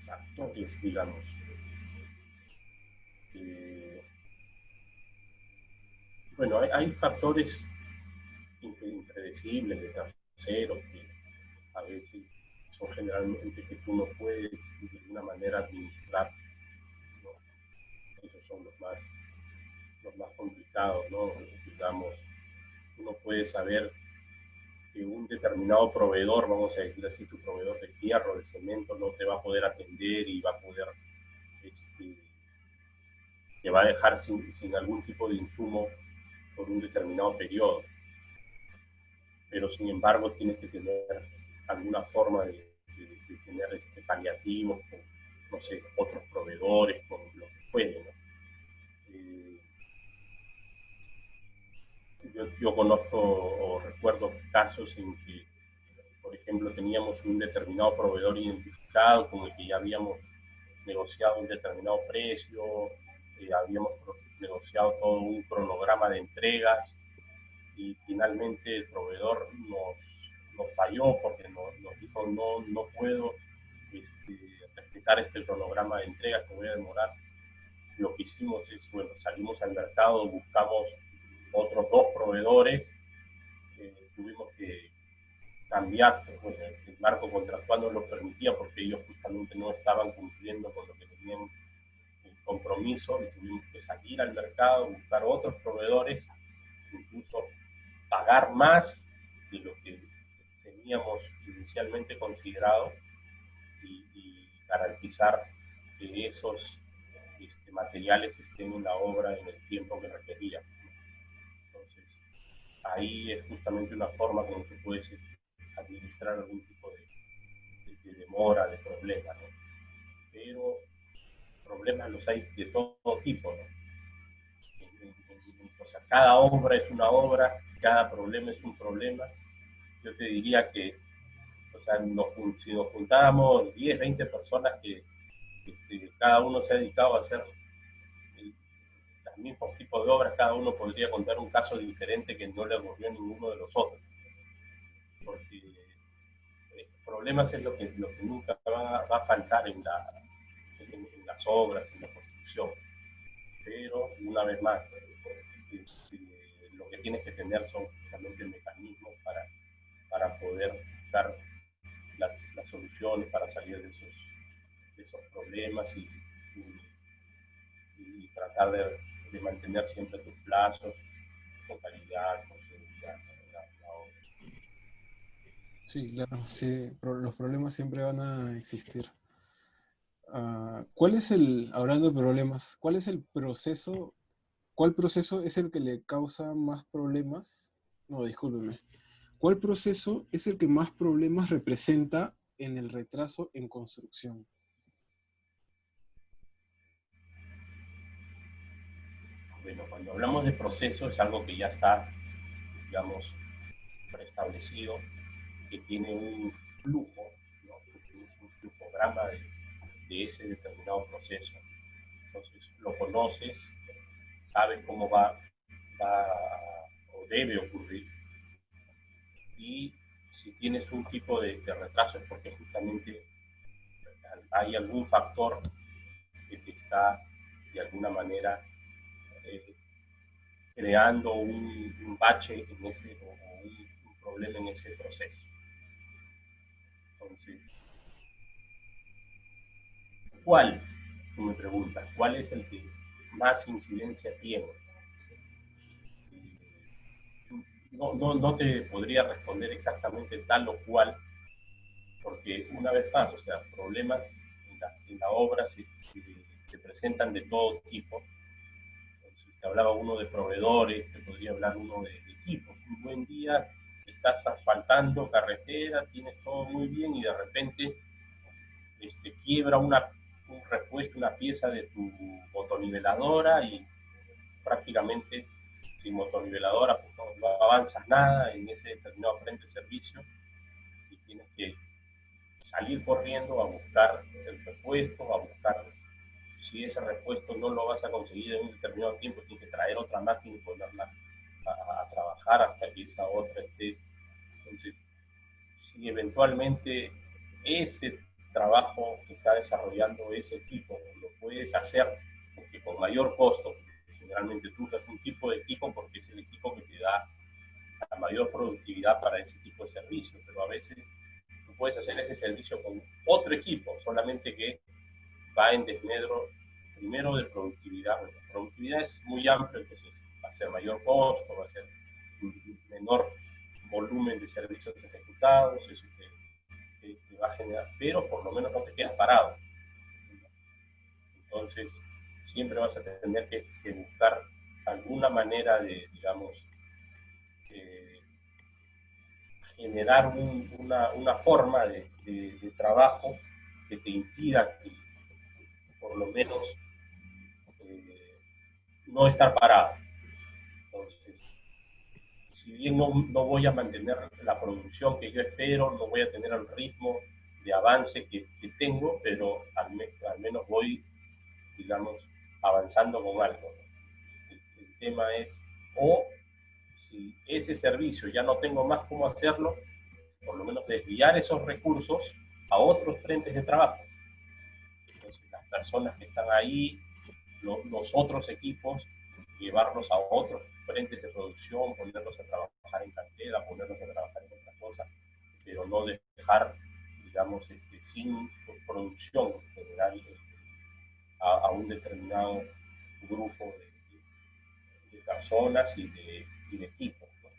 Factores, digamos. Eh, bueno, hay factores impredecibles de terceros que a veces son generalmente que tú no puedes de alguna manera administrar, ¿no? Esos son los más complicados, ¿no? Digamos, uno puede saber que un determinado proveedor, vamos a decir así, tu proveedor de fierro, de cemento, no te va a poder atender y va a poder, este, te va a dejar sin algún tipo de insumo por un determinado periodo. Pero sin embargo tienes que tener alguna forma de tener paliativos con, no sé, otros proveedores, con lo que fuere, ¿no? Yo conozco o recuerdo casos en que, por ejemplo, teníamos un determinado proveedor identificado con el que ya habíamos negociado un determinado precio, habíamos negociado todo un cronograma de entregas y finalmente el proveedor nos falló porque nos dijo no puedo respetar este cronograma de entregas, te voy a demorar. Lo que hicimos es, bueno, salimos al mercado, buscamos otros dos proveedores, tuvimos que cambiar, bueno, el marco contractual no lo permitía porque ellos justamente no estaban cumpliendo con lo que tenían el compromiso y tuvimos que salir al mercado, buscar otros proveedores, incluso pagar más de lo que teníamos inicialmente considerado y garantizar que esos materiales estén en la obra en el tiempo que requería. Entonces, ahí es justamente una forma como que puedes administrar algún tipo de demora, de problema, ¿no? Pero problemas los hay de todo tipo, ¿no? O sea, cada obra es una obra, cada problema es un problema. Yo te diría que, o sea, si nos juntábamos 10, 20 personas que cada uno se ha dedicado a hacer los mismos tipos de obras, cada uno podría contar un caso diferente que no le ocurrió a ninguno de los otros. Porque problemas es lo que nunca va a faltar en las obras, en la construcción. Pero, una vez más, lo que tienes que tener son justamente mecanismos para poder dar las soluciones, para salir de esos problemas y tratar de mantener siempre tus plazos con calidad, con seguridad. La obra. Sí, claro, sí, los problemas siempre van a existir. ¿Cuál es hablando de problemas, cuál es el proceso, cuál proceso es el que le causa más problemas? No, discúlpeme. ¿Cuál proceso es el que más problemas representa en el retraso en construcción? Bueno, cuando hablamos de proceso es algo que ya está, digamos, preestablecido, que tiene un flujo, ¿no? Un flujograma de ese determinado proceso. Entonces lo conoces, sabes cómo va o debe ocurrir y si tienes un tipo de retraso es porque justamente hay algún factor que te está de alguna manera eh, creando un bache en ese, o un problema en ese proceso. Entonces, ¿cuál? Tú me preguntas, ¿cuál es el que más incidencia tiene. No te podría responder exactamente tal o cual, porque una vez más, o sea, problemas en la obra se presentan de todo tipo. Entonces, te hablaba uno de proveedores, te podría hablar uno de equipos. Un buen día estás asfaltando carretera, tienes todo muy bien y de repente quiebra un repuesto, una pieza de tu motoniveladora y prácticamente sin motoniveladora pues no avanzas nada en ese determinado frente de servicio y tienes que salir corriendo a buscar el repuesto, a buscar si ese repuesto no lo vas a conseguir en un determinado tiempo, tienes que traer otra máquina y ponerla a trabajar hasta que esa otra esté. Entonces, si eventualmente ese trabajo que está desarrollando ese equipo lo puedes hacer porque con mayor costo, generalmente tú usas un tipo de equipo porque es el equipo que te da la mayor productividad para ese tipo de servicio, pero a veces tú puedes hacer ese servicio con otro equipo, solamente que va en desmedro primero de productividad. Bueno, productividad es muy amplio, entonces va a ser mayor costo, va a ser menor volumen de servicios ejecutados, eso te va a generar, pero por lo menos no te quedas parado. Entonces, siempre vas a tener que buscar alguna manera de, digamos, eh, generar una forma de trabajo que te impida que, por lo menos, no estar parado. Entonces, si bien no voy a mantener la producción que yo espero, no voy a tener el ritmo de avance que tengo, pero al menos voy, digamos, avanzando con algo. El tema es, o si ese servicio ya no tengo más cómo hacerlo, por lo menos desviar esos recursos a otros frentes de trabajo. Entonces, las personas que están ahí, los otros equipos, llevarlos a otros frentes de producción, ponerlos a trabajar en cantera, ponerlos a trabajar en otras cosas, pero no dejar, digamos, sin producción en general a un determinado grupo de personas y de equipos, ¿no?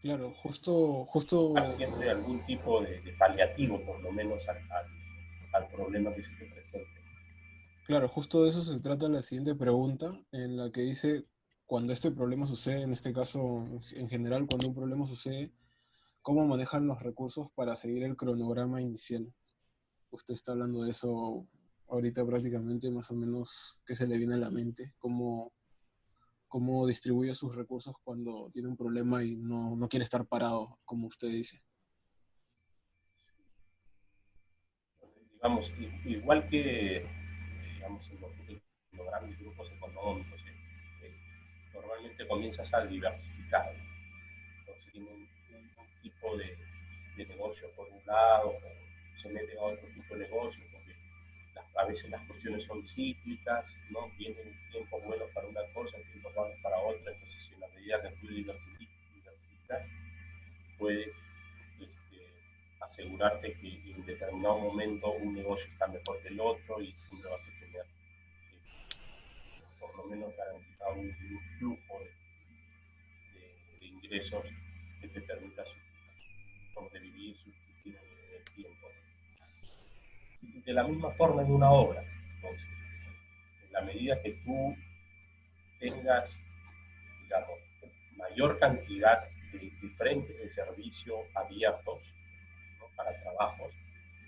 Claro, Entonces, buscar justo, siempre algún tipo de paliativo, por lo menos, al problema que se te presente. claro, justo de eso se trata la siguiente pregunta, en la que dice, cuando este problema sucede, en este caso, en general, cuando un problema sucede, ¿cómo manejan los recursos para seguir el cronograma inicial? Usted está hablando de eso ahorita prácticamente, más o menos, ¿qué se le viene a la mente? ¿Cómo distribuye sus recursos cuando tiene un problema y no quiere estar parado, como usted dice? Digamos, igual que digamos, en los grandes grupos económicos, normalmente comienzas a diversificar. Entonces, tienen un tipo de negocio por un lado, o se meten a otro tipo de negocio, porque a veces las cuestiones son cíclicas, ¿no? Vienen tiempos buenos para una cosa, tiempos malos para otra, entonces en la medida que tú diversificas, puedes asegurarte que en determinado momento un negocio está mejor que el otro y siempre vas a tener por lo menos garantizado un flujo de ingresos que te permita sobrevivir, subsistir en el tiempo. De la misma forma en una obra. Entonces, en la medida que tú tengas, digamos, mayor cantidad de frentes de servicio abiertos, ¿no? Para trabajos,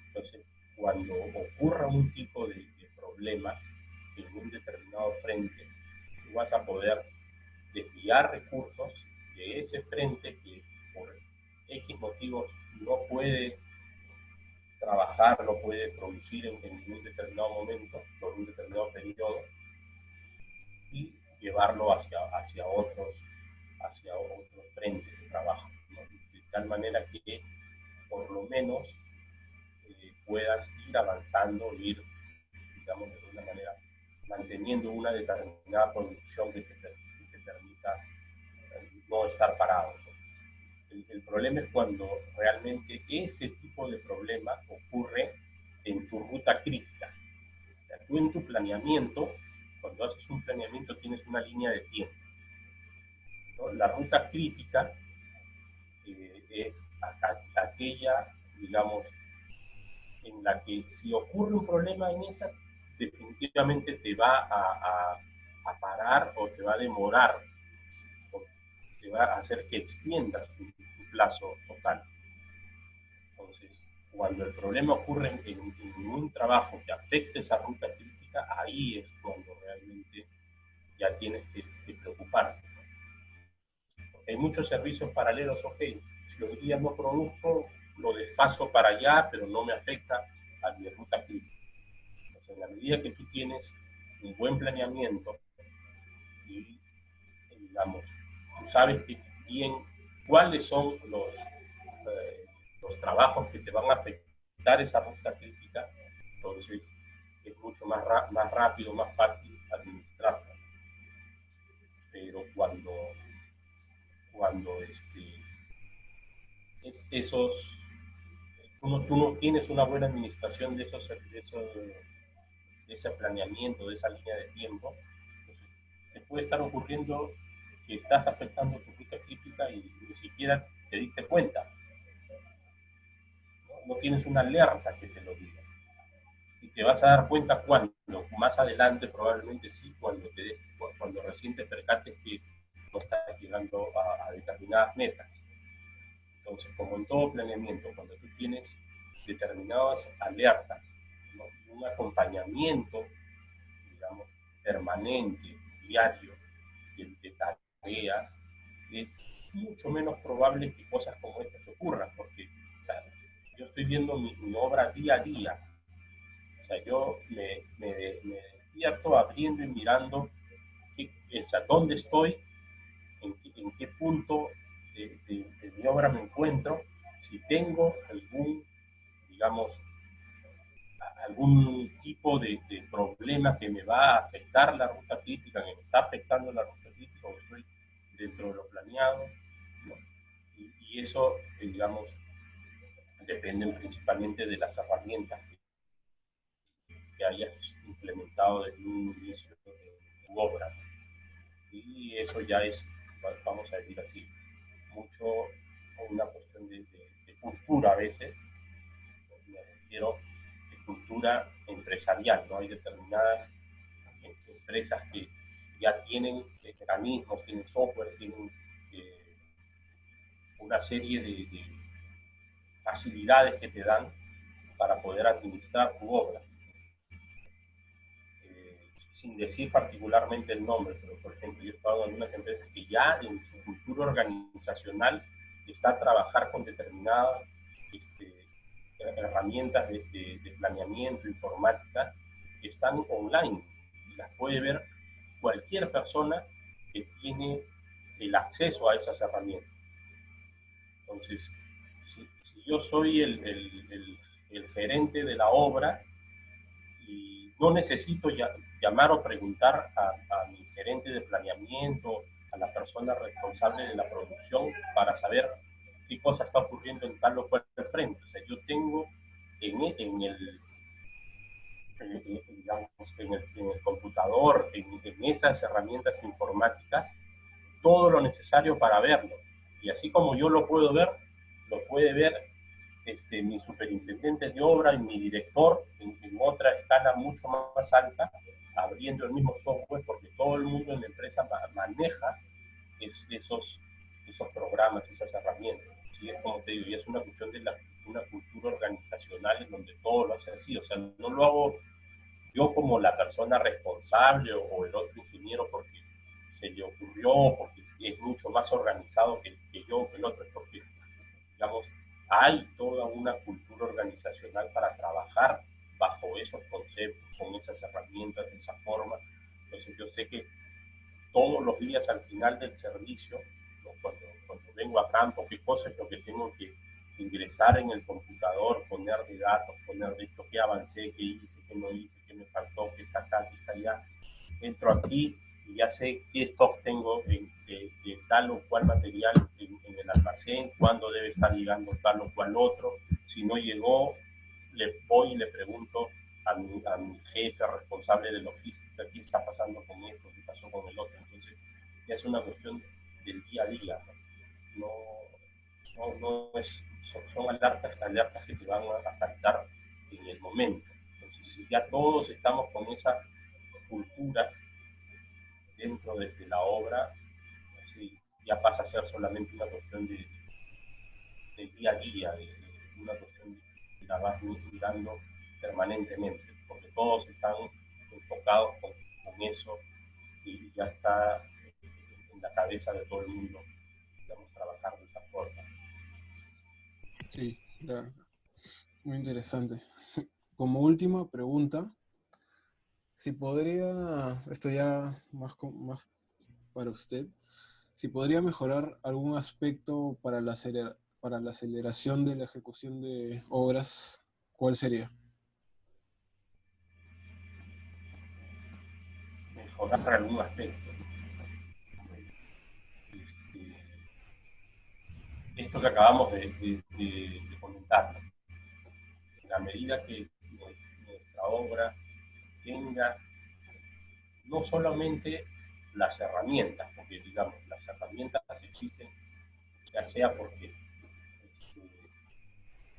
entonces cuando ocurra un tipo de problema en un determinado frente, tú vas a poder desviar recursos de ese frente que por X motivos no puede trabajar, no puede producir en un determinado momento, por un determinado periodo, y llevarlo hacia otros frentes de trabajo, ¿no? De tal manera que por lo menos puedas ir avanzando, ir, digamos, de alguna manera, manteniendo una determinada producción que te permita no estar parado, ¿no? El problema es cuando realmente ese tipo de problema ocurre en tu ruta crítica. O sea, tú en tu planeamiento, cuando haces un planeamiento tienes una línea de tiempo, ¿no? La ruta crítica es aquella, digamos, en la que si ocurre un problema en esa, definitivamente te va a parar o te va a demorar, o te va a hacer que extiendas tu plazo total. Entonces, cuando el problema ocurre en un trabajo que afecte esa ruta crítica, ahí es cuando realmente ya tienes que preocuparte. Hay muchos servicios paralelos, ok, si hoy día no produzco, lo desfaso para allá, pero no me afecta a mi ruta crítica. Entonces, en la medida que tú tienes un buen planeamiento y, digamos, tú sabes bien cuáles son los trabajos que te van a afectar esa ruta crítica, entonces es mucho más rápido, más fácil administrarla. Pero cuando esos, tú no tienes una buena administración de ese planeamiento, de esa línea de tiempo, entonces te puede estar ocurriendo que estás afectando tu ruta crítica y ni siquiera te diste cuenta, ¿no? No tienes una alerta que te lo diga. Y te vas a dar cuenta cuando, más adelante probablemente sí, cuando recién te percates que no estás llegando a determinadas metas. Entonces, como en todo planeamiento, cuando tú tienes determinadas alertas, ¿no? Un acompañamiento, digamos, permanente, diario, de tareas, es mucho menos probable que cosas como estas te ocurran, porque o sea, yo estoy viendo mi obra día a día. O sea, yo me despierto abriendo y mirando o sea, dónde estoy, en qué punto de mi obra me encuentro, si tengo digamos, algún tipo de problema que me va a afectar la ruta crítica, que me está afectando la ruta crítica, o estoy dentro de lo planeado, ¿no? Y eso, digamos, depende principalmente de las herramientas que hayas implementado desde un inicio de tu obra. Y eso ya es, vamos a decir así, mucho una cuestión de cultura a veces, me refiero de cultura empresarial, ¿no? Hay determinadas empresas que ya tienen mecanismos, tienen software, tienen una serie de facilidades que te dan para poder administrar tu obra. Sin decir particularmente el nombre, pero por ejemplo yo he estado en algunas empresas que ya en su cultura organizacional está a trabajar con determinadas herramientas de planeamiento informáticas que están online y las puede ver cualquier persona que tiene el acceso a esas herramientas. Entonces, si yo soy el gerente de la obra y no necesito llamar o preguntar a mi gerente de planeamiento, a la persona responsable de la producción para saber qué cosa está ocurriendo en tal o cual frente. O sea, yo tengo en el computador, en esas herramientas informáticas, todo lo necesario para verlo. Y así como yo lo puedo ver, lo puede ver mi superintendente de obra y mi director en otra escala mucho más alta, abriendo el mismo software, porque todo el mundo en la empresa maneja esos programas, esas herramientas. ¿Sí? Es como te digo, y es una cuestión de una cultura organizacional en donde todo lo hace así. O sea, no lo hago yo como la persona responsable o el otro ingeniero porque se le ocurrió, porque es mucho más organizado que yo, que el otro, porque, digamos, hay toda una cultura organizacional para trabajar bajo esos conceptos, con esas herramientas, de esa forma. Entonces yo sé que todos los días al final del servicio, ¿no? cuando vengo a campo, qué cosa es lo que tengo que ingresar en el computador, poner de datos, poner de esto, qué avancé, qué hice, qué no hice, qué me faltó, qué está acá, qué está allá. Entro aquí y ya sé qué stock tengo de tal o cual material en el almacén, cuándo debe estar llegando tal o cual otro. Si no llegó, le voy y le pregunto a mi jefe responsable de logística, qué está pasando con esto, qué pasó con el otro. Entonces, ya es una cuestión del día a día, no, no es, son alertas que te van a saltar en el momento. Entonces, si ya todos estamos con esa cultura dentro de la obra, así, ya pasa a ser solamente una cuestión de día a día, de una cuestión que la vas mirando permanentemente, porque todos están enfocados con eso y ya está en la cabeza de todo el mundo, digamos, trabajar de esa forma. Sí, claro. Muy interesante. Como última pregunta, si podría, esto ya más para usted, si podría mejorar algún aspecto para para la aceleración de la ejecución de obras, ¿cuál sería? Mejorar algún aspecto. Este, esto que acabamos de comentar, en la medida que nuestra obra tenga no solamente las herramientas, porque digamos, las herramientas existen ya sea porque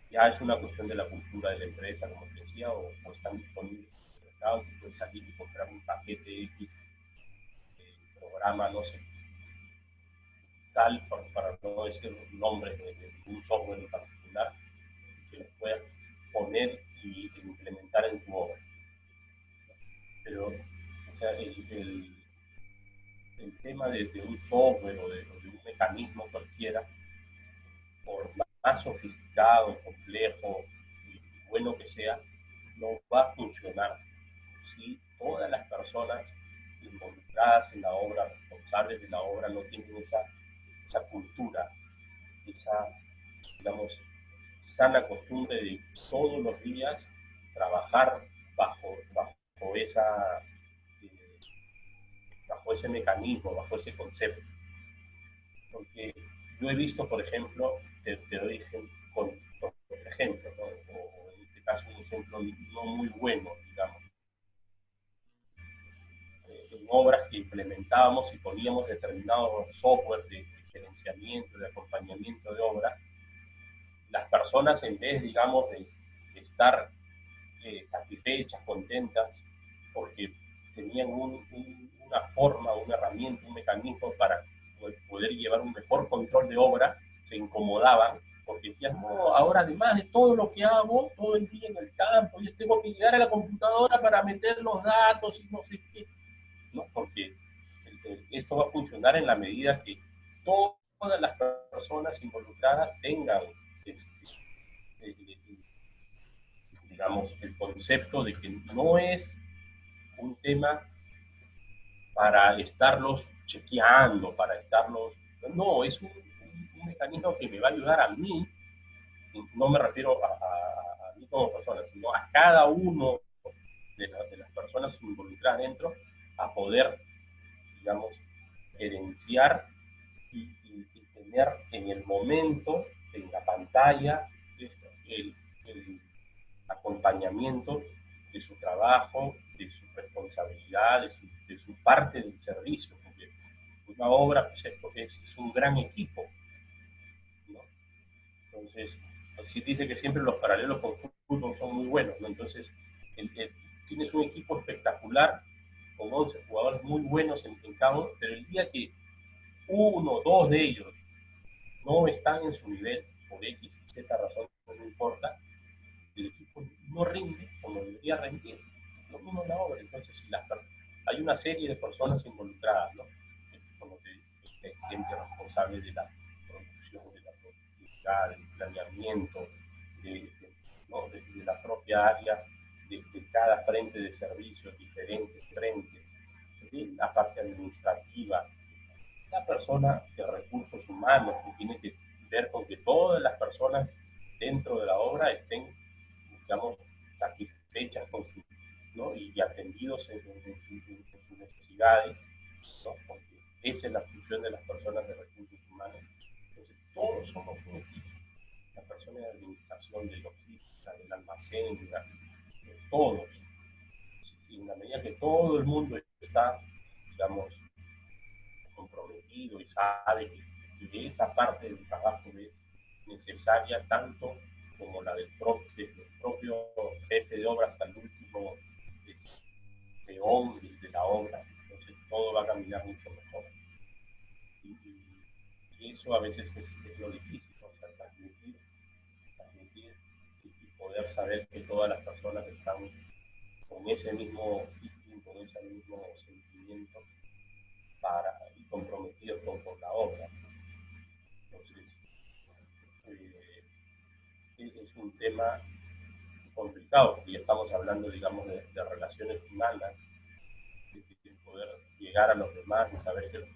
ya es una cuestión de la cultura de la empresa, como te decía, o están disponibles en el mercado, que puedes salir y comprar un paquete X, programa, no sé, tal, para no decir nombres de un software en particular, que lo puedas poner y implementar en tu obra. Pero, o sea, el tema de un software o de un mecanismo cualquiera, por más sofisticado, complejo y bueno que sea, no va a funcionar si todas las personas involucradas en la obra, responsables de la obra, no tienen esa cultura, esa, digamos, sana costumbre de todos los días trabajar bajo esa, eh, bajo ese mecanismo, bajo ese concepto. Porque yo he visto, por ejemplo, te doy con ejemplo, ¿no? O en este caso un ejemplo no muy bueno, digamos, en obras que implementábamos y poníamos determinados software de gerenciamiento, de acompañamiento de obra, las personas en vez, digamos, de estar satisfechas, contentas, porque tenían una forma, una herramienta, un mecanismo para poder llevar un mejor control de obra, se incomodaban porque decían, no, ahora además de todo lo que hago todo el día en el campo, yo tengo que llegar a la computadora para meter los datos y no sé qué, ¿no? Porque esto va a funcionar en la medida que todas las personas involucradas tengan este, digamos, el concepto de que no es un tema para estarlos chequeando, para estarlos... No, es un mecanismo que me va a ayudar a mí, no me refiero a mí como persona, sino a cada uno de las personas involucradas dentro, a poder, digamos, gerenciar y tener en el momento, en la pantalla, el acompañamiento de su trabajo, de su responsabilidad, de su parte del servicio, porque una obra pues, es un gran equipo, ¿no? Entonces, pues, sí dice que siempre los paralelos con fútbol son muy buenos, ¿no? Entonces, tienes un equipo espectacular, con 11 jugadores muy buenos en cada uno, pero el día que uno o dos de ellos no están en su nivel, por X y Z razón, no importa, el equipo no rinde como debería rendir. Lo mismo en la obra. Entonces, si hay una serie de personas involucradas, ¿no? Como que gente responsable de la producción, de la productividad, del planeamiento, ¿no? de la propia área, de cada frente de servicios, diferentes frentes, de la parte administrativa, la persona de recursos humanos que tiene que ver con que todas las personas dentro de la obra estén, digamos, satisfechas con su, ¿no? Y atendidos en sus necesidades, ¿no? Porque esa es la función de las personas de recursos humanos. Entonces, todos somos un equipo. La persona de administración, de logística, del almacén, todos la medida que todo el mundo está, digamos, comprometido y sabe que esa parte del trabajo es necesaria tanto como la desde el propio jefe de obra hasta el último hombre de la obra, entonces todo va a caminar mucho mejor. Y eso a veces es lo difícil, ¿no? O sea, transmitir y poder saber que todas las personas están con ese mismo feeling, con ese mismo sentimiento y comprometidos con la obra. Entonces, es un tema complicado y estamos hablando, digamos, de relaciones humanas, de poder llegar a los demás y saber que los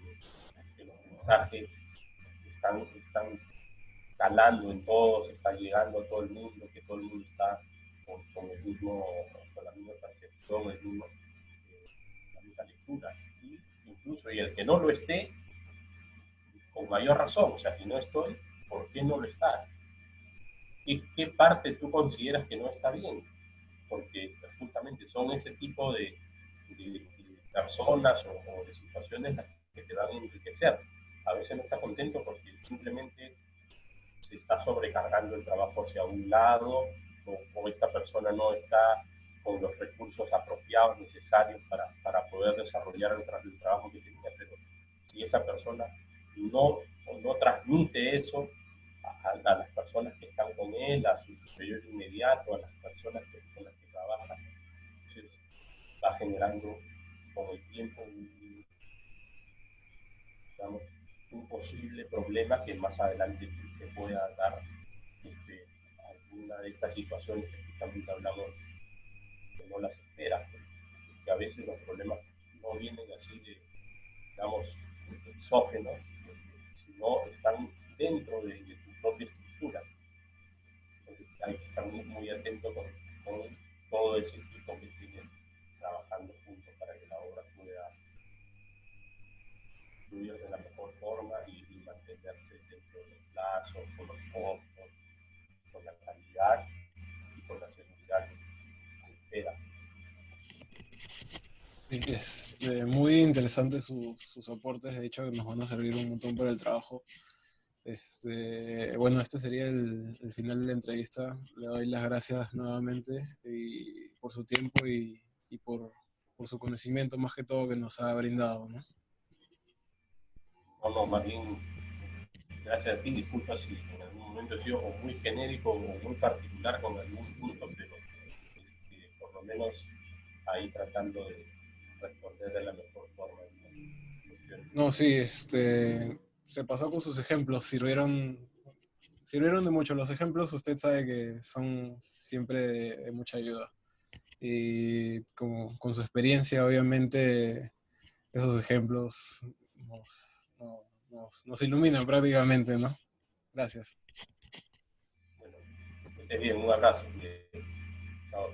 mensajes están calando en todos, están llegando a todo el mundo, que todo el mundo está con la misma percepción, la misma lectura. Y incluso, y el que no lo esté, con mayor razón, o sea, si no estoy, ¿por qué no lo estás? ¿Qué parte tú consideras que no está bien? Porque justamente son ese tipo de personas o de situaciones las que te van a enriquecer. A veces no está contento porque simplemente se está sobrecargando el trabajo hacia un lado o esta persona no está con los recursos apropiados, necesarios para poder desarrollar el trabajo que tenía. Pero si esa persona no transmite eso a las personas que están con él, a su superior inmediato, a las personas con las que trabaja, entonces va generando con el tiempo digamos, un posible problema que más adelante te pueda dar alguna de estas situaciones que justamente hablamos que no las esperas, que a veces los problemas no vienen así digamos, exógenos, sino están dentro de tu propia estructura. Entonces hay que estar muy atento con todo ese equipo que tienen trabajando juntos para que la obra pueda fluir de la mejor forma y mantenerse dentro de los plazos, con los costos, con la calidad y con la seguridad que espera. Muy interesantes sus aportes, de hecho que nos van a servir un montón para el trabajo. Bueno, este sería el final de la entrevista. Le doy las gracias nuevamente por su tiempo y por su conocimiento más que todo que nos ha brindado, ¿no? No, más bien, gracias a ti, disculpa si en algún momento he sido muy genérico o muy particular con algún punto, pero por lo menos ahí tratando de responder de la mejor forma. No, sí, se pasó con sus ejemplos, sirvieron de mucho. Los ejemplos usted sabe que son siempre de mucha ayuda. Y con su experiencia, obviamente, esos ejemplos nos iluminan prácticamente, ¿no? Gracias. Bueno, que estés bien, un abrazo. Chao.